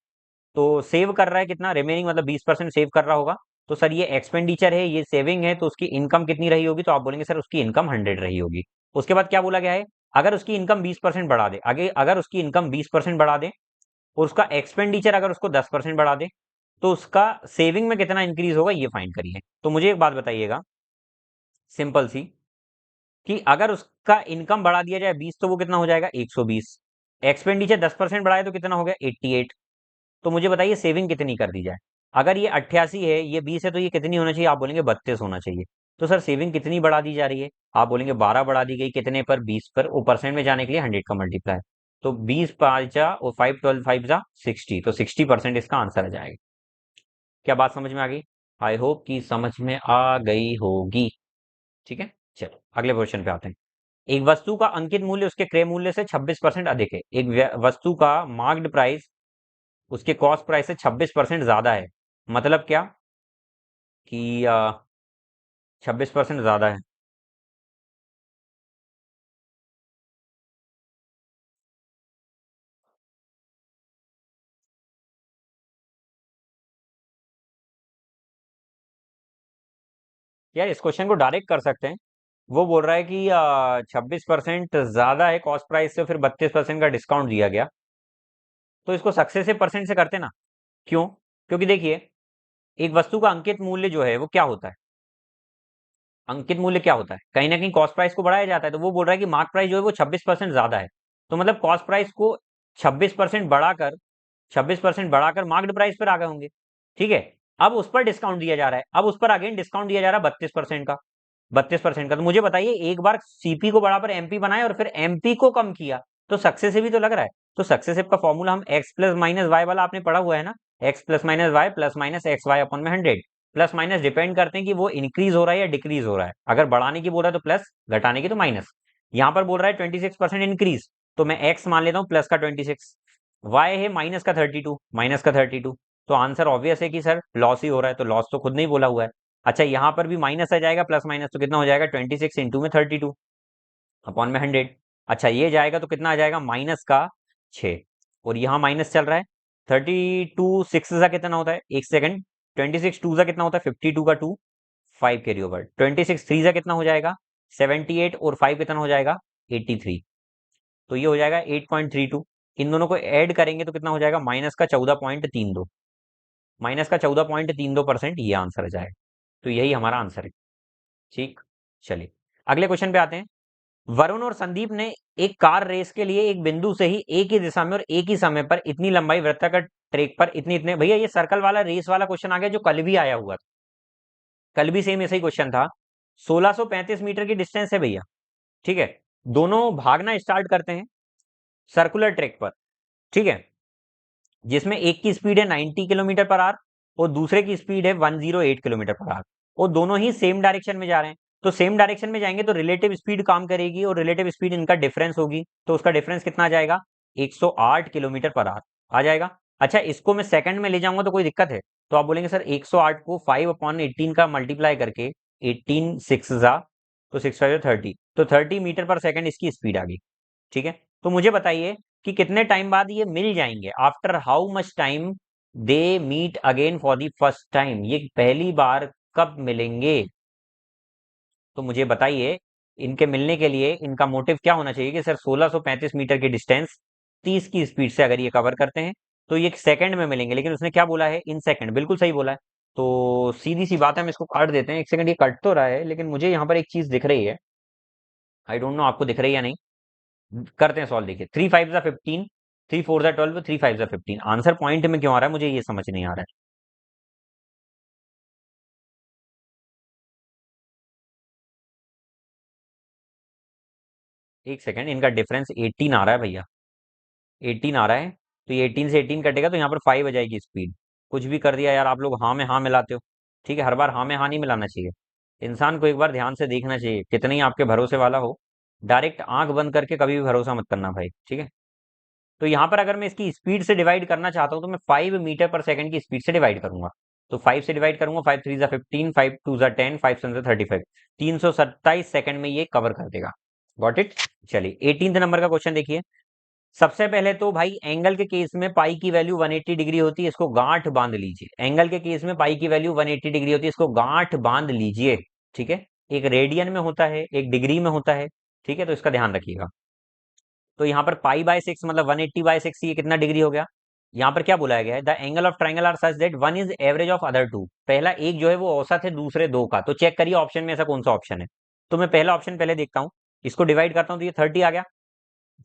तो सेव कर रहा है कितना, रिमेनिंग मतलब 20% सेव कर रहा होगा। तो सर ये एक्सपेंडिचर है, ये सेविंग है, तो उसकी इनकम कितनी रही होगी, तो आप बोलेंगे सर उसकी इनकम 100 रही होगी। उसके बाद क्या बोला गया है, अगर उसकी इनकम 20% बढ़ा दे, आगे अगर उसकी इनकम 20% बढ़ा दे और उसका एक्सपेंडिचर अगर उसको 10% बढ़ा दे, तो उसका सेविंग में कितना इंक्रीज होगा ये फाइंड करिए। तो मुझे एक बात बताइएगा सिंपल सी, कि अगर उसका इनकम बढ़ा दिया जाए 20, तो वो कितना हो जाएगा 120। एक्सपेंडिचर 10% बढ़ाए तो कितना हो गया 88। तो मुझे बताइए सेविंग कितनी कर दी जाए। अगर ये 88 है, ये 20 है, तो ये कितनी होना चाहिए, आप बोलेंगे 32 होना चाहिए। तो सर सेविंग कितनी बढ़ा दी जा रही है, आप बोलेंगे 12 बढ़ा दी गई, कितने पर 20 पर, वो परसेंट में जाने के लिए 100 का मल्टीप्लाई। तो 20 5 जा और 5 12 5 जा 60, तो 60% इसका आंसर आ जाएगा। क्या बात समझ में आ गई, आई होप कि समझ में आ गई होगी। ठीक है, चलो अगले क्वेश्चन पे आते हैं। एक वस्तु का अंकित मूल्य उसके क्रय मूल्य से 26% अधिक है। एक वस्तु का मार्क्ड प्राइस उसके कॉस्ट प्राइस से 26% ज्यादा है। मतलब क्या कि 26% ज्यादा है। यार इस क्वेश्चन को डायरेक्ट कर सकते हैं। वो बोल रहा है कि 26% ज्यादा है कॉस्ट प्राइस से, फिर 32% का डिस्काउंट दिया गया। तो इसको सक्सेसिव परसेंट से करते ना। क्यों, क्योंकि देखिए एक वस्तु का अंकित मूल्य जो है वो क्या होता है, अंकित मूल्य क्या होता है, कहीं ना कहीं कॉस्ट प्राइस को बढ़ाया जाता है। तो वो बोल रहा है कि मार्क प्राइस जो है वो 26% ज्यादा है। तो मतलब कॉस्ट प्राइस को 26% बढ़ाकर 26% बढ़ाकर मार्क्ड प्राइस पर आ गए होंगे। ठीक है, अब उस पर डिस्काउंट दिया जा रहा है, अब उस पर अगेन डिस्काउंट दिया जा रहा है 32% का, 32% का। तो मुझे बताइए एक बार सीपी को बढ़ाकर एमपी बनाए और फिर एमपी को कम किया, तो सक्सेसिव ही तो लग रहा है। तो सक्सेसिव का फॉर्मूला हम एक्स प्लस माइनस वाई वाला आपने पढ़ा हुआ है ना, X plus minus Y plus minus X Y अपन में 100। प्लस माइनस डिपेंड करते हैं कि वो इंक्रीज हो रहा है या डिक्रीज हो रहा है। अगर बढ़ाने की बोल रहा है तो प्लस, घटाने की तो माइनस। यहाँ पर बोल रहा है 26% इंक्रीज, तो मैं एक्स मान लेता हूँ प्लस का 26, वाई है माइनस का 32, माइनस का 32। तो आंसर ऑब्वियस है कि सर लॉस ही हो रहा है, तो लॉस तो खुद नहीं बोला हुआ है। अच्छा यहाँ पर भी माइनस आ जाएगा, प्लस माइनस तो कितना हो जाएगा 26 इंटू में 32 अपॉन में 100। अच्छा ये जाएगा तो कितना आ जाएगा माइनस का 6, और यहाँ माइनस चल रहा है। 32 6 सा कितना होता है, एक सेकंड, 26 2 सा कितना होता है 52 का 2, 5 कैरी ओवर। 26 3 सा कितना हो जाएगा 78, और 5 कितना हो जाएगा 83। तो ये हो जाएगा 8.32। इन दोनों को ऐड करेंगे तो कितना हो जाएगा माइनस का 14.32, माइनस का 14.32%, ये आंसर आ जाएगा। तो यही हमारा आंसर है। ठीक, चलिए अगले क्वेश्चन पे आते हैं। वरुण और संदीप ने एक कार रेस के लिए एक बिंदु से ही एक ही दिशा में और एक ही समय पर इतनी लंबाई वृत्ताकार ट्रैक पर इतने इतने, भैया ये सर्कल वाला रेस वाला क्वेश्चन आ गया जो कल भी आया हुआ था, कल भी सेम ऐसा ही क्वेश्चन था। 1635 मीटर की डिस्टेंस है भैया। ठीक है, दोनों भागना स्टार्ट करते हैं सर्कुलर ट्रैक पर। ठीक है, जिसमें एक की स्पीड है 90 किलोमीटर पर आवर और दूसरे की स्पीड है 108 किलोमीटर पर आवर, और दोनों ही सेम डायरेक्शन में जा रहे हैं। तो सेम डायरेक्शन में जाएंगे तो रिलेटिव स्पीड काम करेगी, और रिलेटिव स्पीड इनका डिफरेंस होगी, तो उसका डिफरेंस कितना आ जाएगा 108 किलोमीटर पर आवर आ जाएगा। अच्छा इसको मैं सेकंड में ले जाऊंगा तो कोई दिक्कत है, तो आप बोलेंगे सर 108 को 5/18 का मल्टीप्लाई करके 18 6 जा, तो 6 5 30, तो 30 मीटर पर सेकंड इसकी स्पीड आ गई। ठीक है, तो मुझे बताइए कि कितने टाइम बाद ये मिल जाएंगे, after how much time they meet again for the first time, ये पहली बार कब मिलेंगे। तो मुझे बताइए इनके मिलने के लिए इनका मोटिव क्या होना चाहिए कि सर 1635 मीटर की डिस्टेंस 30 की स्पीड से अगर ये कवर करते हैं तो ये सेकंड में मिलेंगे, लेकिन उसने क्या बोला है इन सेकंड, बिल्कुल सही बोला है। तो सीधी सी बात है, हम इसको काट देते हैं। एक सेकंड, ये कट तो रहा है लेकिन मुझे यहाँ पर एक चीज दिख रही है, आई डोंट नो आपको दिख रही है या नहीं। करते हैं सॉल्व। देखिए 3 5 15, 3 4 12, 3 5 15, आंसर पॉइंट में क्यों आ रहा है मुझे ये समझ नहीं आ रहा है। एक सेकंड, इनका डिफरेंस 18 आ रहा है भैया, 18 आ रहा है। तो ये 18 से 18 कटेगा तो यहाँ पर 5 आ जाएगी स्पीड। कुछ भी कर दिया यार, आप लोग हाँ में हाँ मिलाते हो। ठीक है, हर बार हाँ में हाँ नहीं मिलाना चाहिए, इंसान को एक बार ध्यान से देखना चाहिए, कितना ही आपके भरोसे वाला हो। डायरेक्ट आंख बंद करके कभी भी भरोसा मत करना भाई, ठीक है। तो यहाँ पर अगर मैं इसकी स्पीड से डिवाइड करना चाहता हूँ तो मैं 5 मीटर पर सेकंड की स्पीड से डिवाइड करूंगा। तो 5 से डिवाइड करूंगा, 5 3 जा 15, 5 2 जा 10, 5 7 जा 35, 327 सेकंड में ये कवर कर देगा। Got it. चलिए 18 नंबर का क्वेश्चन देखिए। सबसे पहले तो भाई एंगल के केस में पाई की वैल्यू 180 डिग्री होती है, इसको गांठ बांध लीजिए। एंगल के केस में पाई की वैल्यू 180 डिग्री होती है, इसको गांठ बांध लीजिए। ठीक है, एक रेडियन में होता है, एक डिग्री में होता है। ठीक है, तो इसका ध्यान रखिएगा। तो यहाँ पर पाई बाय 6 मतलब 180/6, ये कितना डिग्री हो गया। यहाँ पर क्या बुलाया गया है, the angle of triangle are such that one is average of other two. पहला एक जो है वो औसत है दूसरे दो का। तो चेक करिए ऑप्शन में ऐसा कौन सा ऑप्शन है। तो मैं पहला ऑप्शन पहले देखता हूँ, इसको डिवाइड करता हूँ तो ये 30 आ गया,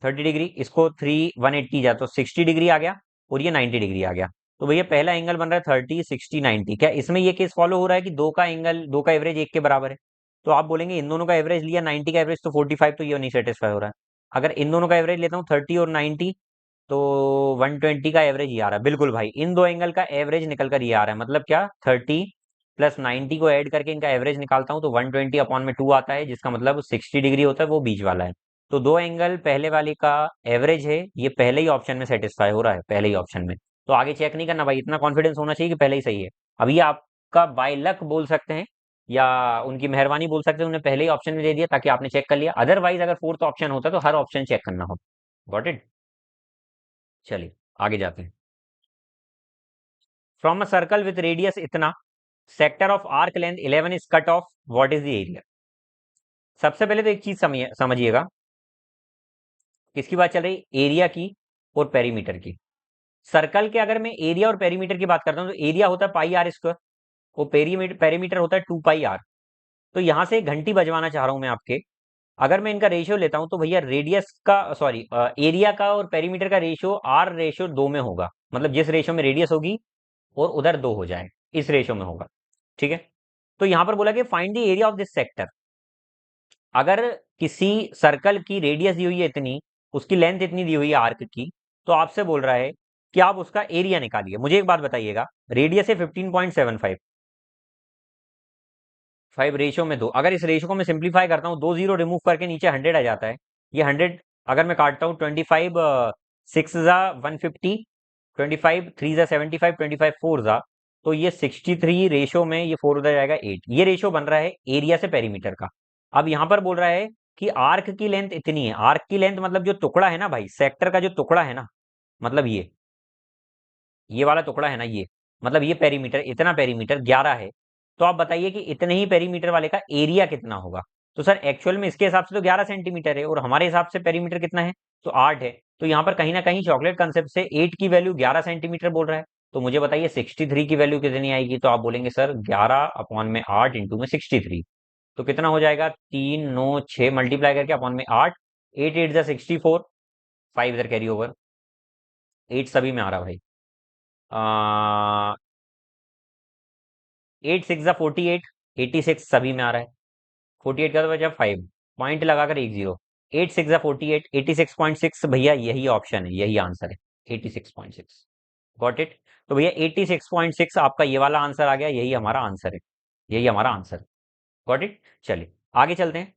30 डिग्री। इसको 180 जा तो 60 डिग्री आ गया, और ये 90 डिग्री आ गया। तो भैया पहला एंगल बन रहा है 30, 60, 90। क्या इसमें ये केस फॉलो हो रहा है कि दो का एंगल, दो का एवरेज एक के बराबर है। तो आप बोलेंगे इन दोनों का एवरेज लिया 90 का एवरेज तो 45, तो ये नहीं सेटिस्फाई हो रहा है। अगर इन दोनों का एवरेज लेता हूँ 30 और 90, तो 120 का एवरेज ये आ रहा है। बिल्कुल भाई, इन दो एंगल का एवरेज निकल कर ये आ रहा है। मतलब क्या, 30 + 90 को ऐड करके इनका एवरेज निकालता हूँ तो 120/2 आता है, जिसका मतलब 60 डिग्री होता है, वो बीच वाला है। तो दो एंगल पहले वाले का एवरेज है, ये पहले ही ऑप्शन में सेटिस्फाई हो रहा है, पहले ही ऑप्शन में। तो आगे चेक नहीं करना भाई, इतना कॉन्फिडेंस होना चाहिए कि पहले ही सही है। अब ये आपका बाय लक बोल सकते हैं, या उनकी मेहरबानी बोल सकते हैं, उन्हें पहले ही ऑप्शन में दे दिया ताकि आपने चेक कर लिया। अदरवाइज अगर फोर्थ ऑप्शन होता तो हर ऑप्शन चेक करना हो। Got it. चलिए आगे जाते हैं। From a circle with radius इतना, sector of arc length 11 is cut off, what is the area. सबसे पहले तो एक चीज समझिएगा, किसकी बात चल रही, एरिया की और पेरीमीटर की। सर्कल के अगर मैं एरिया और पेरीमीटर की बात करता हूं तो एरिया होता है पाई आर स्क्वायर, और पेरीमीटर होता है 2 पाई आर। तो यहां से एक घंटी बजवाना चाह रहा हूं मैं आपके। अगर मैं इनका रेशियो लेता हूं तो भैया रेडियस का, सॉरी, एरिया का और पेरीमीटर का रेशियो R/2 में होगा। मतलब जिस रेशियो में रेडियस होगी और उधर 2 हो जाए, इस रेशियो में होगा। ठीक है, तो यहां पर बोला कि find the area of this sector. अगर किसी सर्कल की रेडियस दी हुई है इतनी, उसकी लेंथ इतनी दी हुई है आर्क की, तो आपसे बोल रहा है कि आप उसका एरिया निकालिए। मुझे एक बात बताइएगा, रेडियस है 15.75, 5/2 अगर इस रेशियो को मैं सिंप्लीफाई करता हूँ, 2 0 रिमूव करके नीचे 100 आ जाता है। ये 100 अगर मैं काटता हूँ, 25 6 ज़ा 150, 25 3 ज़ा 75, 25 4 ज़ा, तो ये 63 रेशियो में ये 4 उधर जाएगा 8। ये रेशियो बन रहा है एरिया से पेरीमीटर का। अब यहाँ पर बोल रहा है कि आर्क की लेंथ इतनी है। आर्क की लेंथ मतलब जो टुकड़ा है ना भाई, सेक्टर का जो टुकड़ा है ना, मतलब ये वाला टुकड़ा है ना, ये मतलब ये पेरीमीटर, इतना पेरीमीटर 11 है। तो आप बताइए कि इतने ही पेरीमीटर वाले का एरिया कितना होगा। तो सर एक्चुअल में इसके हिसाब से तो 11 सेंटीमीटर है, और हमारे हिसाब से पेरीमीटर कितना है, तो 8 है। तो यहाँ पर कहीं ना कहीं चॉकलेट कंसेप्ट से 8 की वैल्यू 11 सेंटीमीटर बोल रहा है। तो मुझे बताइए 63 की वैल्यू कितनी आएगी। तो आप बोलेंगे सर 11/8 इंटू में 63। तो कितना हो जाएगा, 3 9 6 मल्टीप्लाई करके अपॉन में 8, 8 8 जा 64, 5 इधर कैरी ओवर, 8 सभी में आ रहा भाई। 8 6 जा 48, 86 सभी में आ रहा है। 48 का तो बचा 5, पॉइंट लगाकर 10, 8 6 जा 48, 86.6 भैया यही ऑप्शन है, यही आंसर है, 86.6। Got it. तो भैया 86.6 आपका ये वाला आंसर आ गया, यही हमारा आंसर है, यही हमारा आंसर। Got it. चलिए आगे चलते हैं।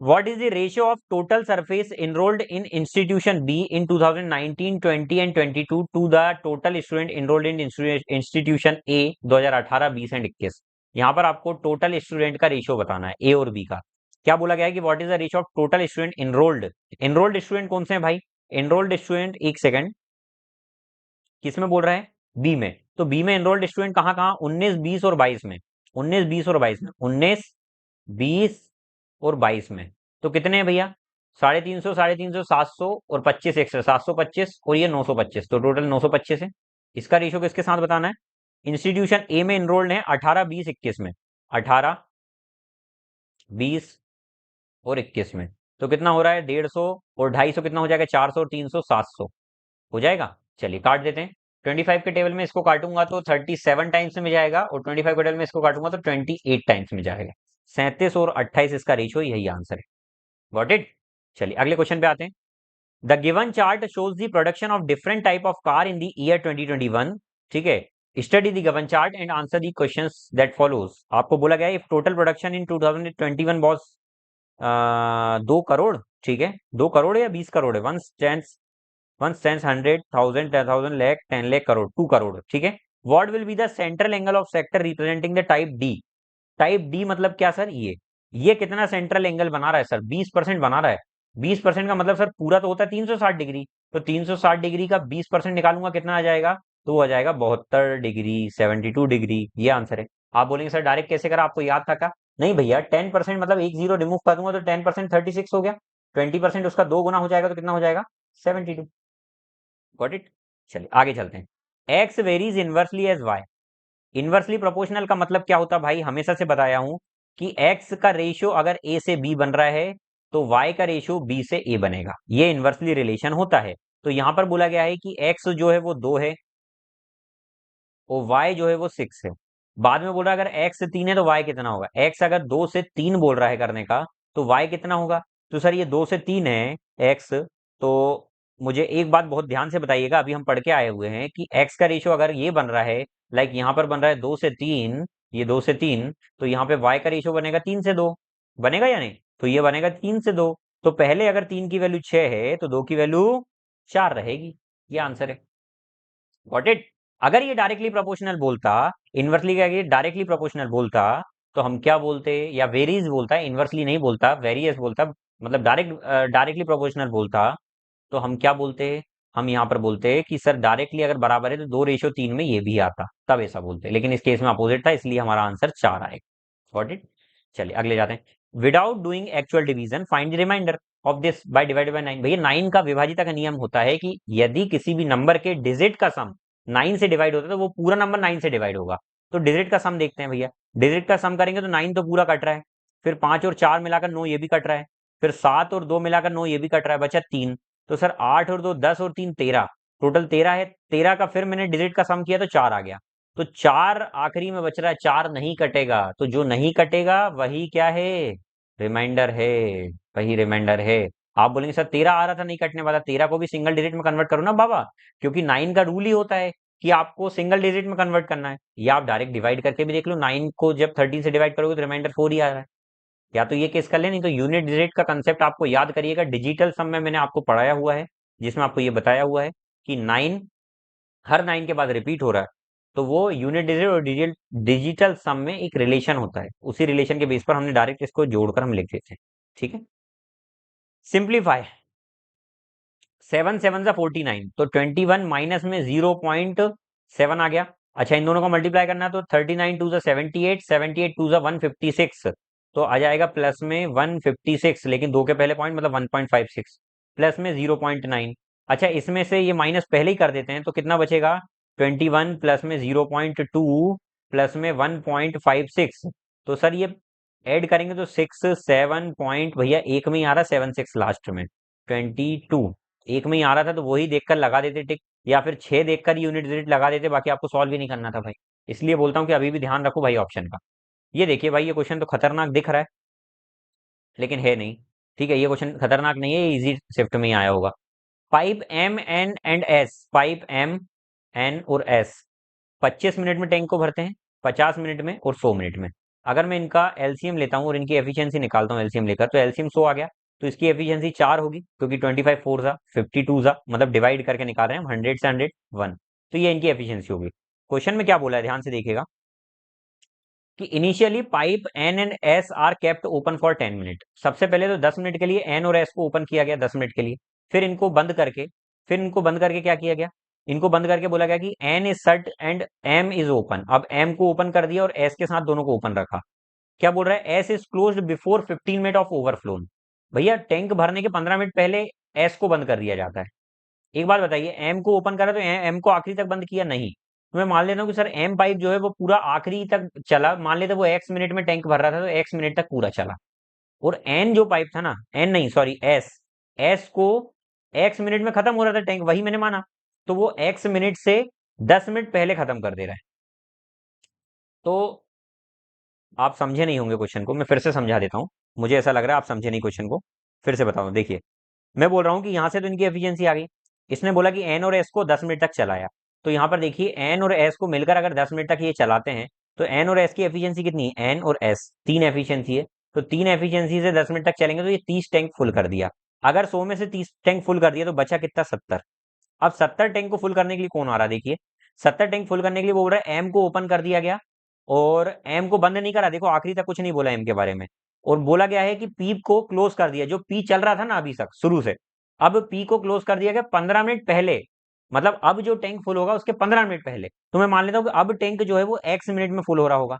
What is the ratio of total surface enrolled in institution B in 2019, 20 and 22 to the total student enrolled in institution A 2018, 20 and 21। यहाँ पर आपको टोटल स्टूडेंट का रेशियो बताना है, ए और बी का। क्या बोला गया है कि what is the ratio of total student enrolled. Enrolled student कौन से हैं भाई, एनरोल्ड स्टूडेंट, एक सेकंड, किस में बोल रहा है, बी में। तो बी में एनरोल्ड स्टूडेंट कहाँ कहाँ, 19 20 और 22 में, 19 20 और 22 में, 19 20 और 22 में। तो कितने हैं भैया, 350, 350, 700 और 25 एक्स्ट्रा, 725, और ये 925, तो टोटल 925 है। इसका रेशियो किसके साथ बताना है, इंस्टीट्यूशन ए में एनरोल्ड है 18 20 21 में, 18 20 और 21 में। तो कितना हो रहा है, 150 और 250 कितना हो जाएगा, 400 और 300 700 हो जाएगा। चलिए काट देते हैं। 25 के टेबल में इसको काटूंगा तो 37 टाइम्स में जाएगा, और 25 के टेबल में इसको काटूंगा तो 28 टाइम्स में जाएगा। 37 और 28 इसका रेशियो, यही आंसर है। Got it. चलिए अगले क्वेश्चन पे आते हैं। The given chart shows the production of different type of car in the year 2021। ठीक है, study the given chart and answer the questions that follows. आपको बोला गया है if total production in 2021 was 2 crore. ठीक है, 2 करोड़ या 20 करोड़ है, वन टेंस 100,000 10,000 लाख 10 लाख करोड़, 2 करोड़। ठीक है, what will be the central angle of sector representing the type D. Type D मतलब क्या सर, ये कितना सेंट्रल एंगल बना रहा है सर, 20% बना रहा है। 20% का मतलब सर पूरा तो होता है 360 डिग्री, तो 360 डिग्री का 20% निकालूंगा, कितना आ जाएगा? तो वो आ जाएगा 72 डिग्री, 72 डिग्री। ये आंसर है। आप बोलेंगे सर डायरेक्ट कैसे करा, आपको याद था क्या? नहीं भैया, 10% मतलब एक जीरो रिमूव कर दूंगा तो 10% 36 हो गया। 20% उसका 2 गुना हो जाएगा तो कितना हो जाएगा? 72। Got it. चलिए आगे चलते हैं। X varies inversely as Y. Inversely proportional का मतलब क्या होता है भाई? हमेशा से बताया हूं कि एक्स का रेशियो अगर ए से बी बन रहा है तो वाई का रेशियो बी से ए बनेगा। ये इनवर्सली रिलेशन होता है। तो यहां पर बोला गया है कि एक्स जो है वो 2 है और वाई जो है वो 6 है। बाद में बोल रहा है अगर एक्स 3 है तो वाई कितना होगा? एक्स अगर 2 से 3 बोल रहा है करने का तो वाई कितना होगा? तो सर ये 2 से 3 है एक्स। तो मुझे एक बात बहुत ध्यान से बताइएगा, अभी हम पढ़ के आए हुए हैं कि एक्स का रेशियो अगर ये बन रहा है, लाइक यहाँ पर बन रहा है 2 से 3, ये 2 से 3, तो यहाँ पे वाई का रेशियो बनेगा 3 से 2। बनेगा या नहीं? तो ये बनेगा 3 से 2। तो पहले अगर 3 की वैल्यू 6 है तो 2 की वैल्यू 4 रहेगी। ये आंसर है। Got it. अगर ये डायरेक्टली प्रोपोर्शनल बोलता, इनवर्सली का ये डायरेक्टली प्रोपोर्शनल बोलता, तो हम क्या बोलते? या वेरीज बोलता, इनवर्सली नहीं बोलता, वेरियस बोलता, मतलब डायरेक्टली प्रोपोर्शनल बोलता, तो हम क्या बोलते? हम यहाँ पर बोलते कि सर डायरेक्टली अगर बराबर है तो 2:3 में ये भी आता, तब ऐसा बोलते। लेकिन इस केस में अपोजिट था, इसलिए हमारा आंसर 4 आएगा। Got it. चलिए अगले जाते हैं। Without doing actual division find the remainder of this by divided by 9। भैया 9 का विभाजिता का नियम होता है कि यदि किसी भी नंबर के डिजिट का सम 9 से डिवाइड होता है तो वो पूरा नंबर 9 से डिवाइड होगा। तो डिजिट का सम देखते हैं भैया। डिजिट का सम करेंगे तो 9 तो पूरा कट रहा है, फिर 5 और 4 मिलाकर 9 ये भी कट रहा है, फिर 7 और 2 मिलाकर 9 ये भी कट रहा है, बचा 3। तो सर 8 और 2 10 और 3 13, टोटल 13 है। 13 का फिर मैंने डिजिट का सम किया तो 4 आ गया। तो 4 आखिरी में बच रहा है, 4 नहीं कटेगा। तो जो नहीं कटेगा वही क्या है? रिमाइंडर है। वही रिमाइंडर है। आप बोलेंगे सर 13 आ रहा था नहीं कटने वाला, 13 को भी सिंगल डिजिट में कन्वर्ट करो ना बाबा, क्योंकि 9 का रूल ही होता है कि आपको सिंगल डिजिट में कन्वर्ट करना है। या आप डायरेक्ट डिवाइड करके भी देख लो, 9 को जब 13 से डिवाइड करोगे तो रिमाइंडर 4 ही आ रहा है। या तो ये केस कर ले, नहीं तो यूनिट डिजिट का कंसेप्ट आपको याद करिएगा। डिजिटल सम में मैंने आपको पढ़ाया हुआ है, जिसमें आपको ये बताया हुआ है कि 9 हर 9 के बाद रिपीट हो रहा है, तो वो यूनिट डिजिट और डिजिटल सम में एक रिलेशन होता है। उसी रिलेशन के बेस पर हमने डायरेक्ट इसको जोड़कर हम लिख देते हैं। ठीक है। सिंप्लीफाई। 7 7 49, तो 21 माइनस में 0.7 आ गया। अच्छा इन दोनों को मल्टीप्लाई करना है तो 39 2 78, 78 2 156, तो आ जाएगा प्लस में 156, लेकिन दो के पहले पॉइंट मतलब 1.56, प्लस में 0.9। अच्छा इसमें से ये माइनस पहले ही कर देते हैं तो कितना बचेगा? 21 प्लस में 0.2 प्लस में 1.56। तो सर ये ऐड करेंगे तो 6 7 पॉइंट, भैया एक में ही आ रहा 76 लास्ट में, 22 एक में ही आ रहा था तो वही देखकर लगा देते टिक, या फिर 6 देखकर यूनिट डिजिट लगा देते, बाकी आपको सॉल्व भी नहीं करना था भाई। इसलिए बोलता हूँ कि अभी भी ध्यान रखो भाई ऑप्शन का। ये देखिए भाई, ये क्वेश्चन तो खतरनाक दिख रहा है लेकिन है नहीं। ठीक है, ये क्वेश्चन खतरनाक नहीं है, ये इजी शिफ्ट में ही आया होगा। Pipe M N and S, pipe M N और एस 25 मिनट में टैंक को भरते हैं, 50 मिनट में और 100 मिनट में। अगर मैं इनका एलसीएम लेता हूँ और इनकी एफिशिएंसी निकालता हूँ एलसीएम लेकर, तो एलसीएम 100 आ गया। तो इसकी एफिशिएंसी 4 होगी, क्योंकि 25 4 जा 52 जा, मतलब डिवाइड करके निकाल रहे हैं हम, 100 से 100 1। तो ये इनकी एफिशिएंसी होगी। क्वेश्चन में क्या बोला है ध्यान से देखिएगा कि initially pipe N and S are kept open for 10 minute. सबसे पहले तो 10 मिनट के लिए एन और एस को ओपन किया गया, 10 मिनट के लिए। फिर इनको बंद करके क्या किया गया? इनको बंद करके बोला गया कि N is shut and M is open. अब एम को ओपन कर दिया और एस के साथ दोनों को ओपन रखा। क्या बोल रहा है? S is closed before 15 minute of overflow. भैया टैंक भरने के 15 मिनट पहले एस को बंद कर दिया जाता है। एक बात बताइए, एम को ओपन करा तो एम को आखिरी तक बंद किया नहीं? तो मैं मान लेता हूँ कि सर एम पाइप जो है वो पूरा आखिरी तक चला, मान लेते वो एक्स मिनट में टैंक भर रहा था तो एक्स मिनट तक पूरा चला। और एन जो पाइप था ना, एन नहीं सॉरी एस, एस को एक्स मिनट में खत्म हो रहा था टैंक, वही मैंने माना। तो वो एक्स मिनट से 10 मिनट पहले खत्म कर दे रहा है। तो आप समझे नहीं होंगे क्वेश्चन को, मैं फिर से समझा देता हूँ। मुझे ऐसा लग रहा है आप समझे नहीं क्वेश्चन को, फिर से बताऊँ। देखिए मैं बोल रहा हूँ कि यहाँ से तो इनकी एफिशिएंसी आ गई। इसने बोला कि एन और एस को 10 मिनट तक चलाया, तो यहाँ पर देखिए एन और एस को मिलकर अगर 10 मिनट तक ये चलाते हैं तो एन और एस की एफिशिएंसी कितनी है? एन और एस तीन एफिशिएंसी है, तो तीन एफिशिएंसी से 10 मिनट तक चलेंगे तो ये 30 टैंक फुल कर दिया। अगर 100 में से 30 टैंक फुल कर दिया तो बचा कितना? 70। अब 70 टैंक को फुल करने के लिए कौन आ रहा है? देखिए 70 टैंक फुल करने के लिए बोल रहा है एम को ओपन कर दिया गया और एम को बंद नहीं करा। देखो आखिरी तक कुछ नहीं बोला एम के बारे में, और बोला गया है कि पी को क्लोज कर दिया। जो पी चल रहा था ना अभी तक शुरू से, अब पी को क्लोज कर दिया गया 15 मिनट पहले, मतलब अब जो टैंक फुल होगा उसके 15 मिनट पहले। तो मैं मान लेता हूँ कि अब टैंक जो है वो एक्स मिनट में फुल हो रहा होगा,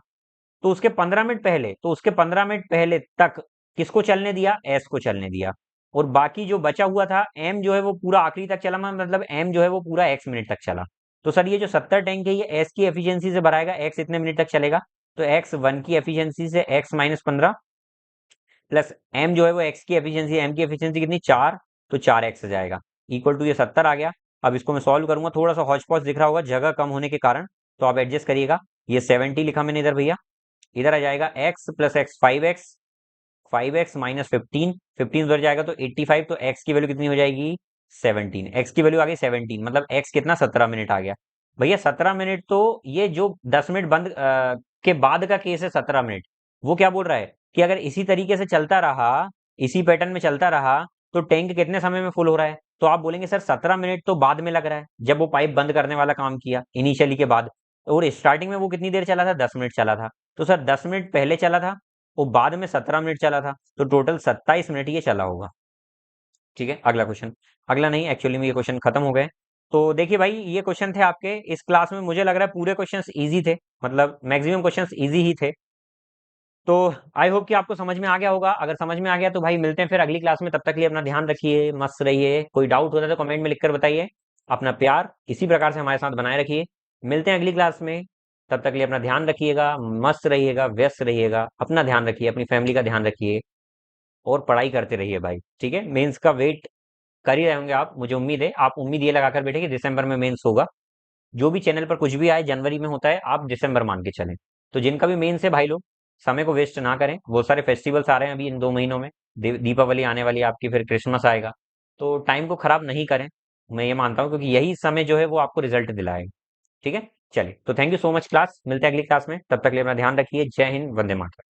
तो उसके 15 मिनट पहले, तो उसके 15 मिनट पहले तक किसको चलने दिया, एस को चलने दिया। और बाकी जो बचा हुआ था एम जो है वो पूरा आखिरी तक चला, मतलब एम जो है वो पूरा एक्स मिनट तक चला। तो सर ये जो 70 टैंक है ये एस की एफिशिएंसी से भराएगा, एक्स इतने मिनट तक चलेगा। तो एक्स वन की एफिशिएंसी से एक्स माइनस 15 प्लस एम जो है वो एक्स की एफिशिएंसी, एम की एफिशिएंसी कितनी, 4, तो 4x जाएगा इक्वल टू ये 70 आ गया। अब इसको मैं सॉल्व करूंगा, थोड़ा सा हौच पौच दिख रहा होगा जगह कम होने के कारण, तो आप एडजस्ट करिएगा। ये 70 लिखा मैंने इधर भैया, इधर आ जाएगा x plus x 5x, 5x minus 15, 15 उधर जाएगा तो 85, तो x की वैल्यू कितनी हो जाएगी, 17। x की वैल्यू आ गई 17, मतलब x कितना, 17 मिनट आ गया। भैया 17 मिनट, तो ये जो 10 मिनट बंद के बाद का केस है 17 मिनट, वो क्या बोल रहा है कि अगर इसी तरीके से चलता रहा, इसी पैटर्न में चलता रहा, तो टैंक कितने समय में फुल हो रहा है। तो आप बोलेंगे सर 17 मिनट तो बाद में लग रहा है, जब वो पाइप बंद करने वाला काम किया इनिशियली के बाद, और स्टार्टिंग में वो कितनी देर चला था, 10 मिनट चला था। तो सर 10 मिनट पहले चला था, वो बाद में 17 मिनट चला था, तो टोटल 27 मिनट ये चला होगा। ठीक है, अगला क्वेश्चन, अगला नहीं एक्चुअली में ये क्वेश्चन खत्म हो गए। तो देखिए भाई ये क्वेश्चन थे आपके इस क्लास में, मुझे लग रहा है पूरे क्वेश्चंस इजी थे, मतलब मैक्सिमम क्वेश्चंस इजी ही थे। तो आई होप कि आपको समझ में आ गया होगा, अगर समझ में आ गया तो भाई मिलते हैं फिर अगली क्लास में, तब तक के लिए अपना ध्यान रखिए, मस्त रहिए। कोई डाउट होता है तो कमेंट में लिखकर बताइए। अपना प्यार इसी प्रकार से हमारे साथ बनाए रखिए। मिलते हैं अगली क्लास में, तब तक के लिए अपना ध्यान रखिएगा, मस्त रहिएगा, व्यस्त रहिएगा, अपना ध्यान रखिए, अपनी फैमिली का ध्यान रखिए, और पढ़ाई करते रहिए भाई। ठीक है, मेंस का वेट कर ही रहे होंगे आप, मुझे उम्मीद है आप उम्मीद ये लगाकर बैठे कि दिसंबर में मेंस होगा। जो भी चैनल पर कुछ भी आए जनवरी में होता है, आप दिसंबर मान के चलें। तो जिनका भी मेंस है भाई लोग, समय को वेस्ट ना करें, बहुत सारे फेस्टिवल्स आ रहे हैं अभी इन 2 महीनों में, दीपावली आने वाली है आपकी, फिर क्रिसमस आएगा। तो टाइम को खराब नहीं करें, मैं ये मानता हूँ, क्योंकि यही समय जो है वो आपको रिजल्ट दिलाएगा। ठीक है, चलिए, तो thank you so much class, मिलते हैं अगली क्लास में, तब तक के लिए अपना ध्यान रखिए। जय हिंद, वंदे मातरम।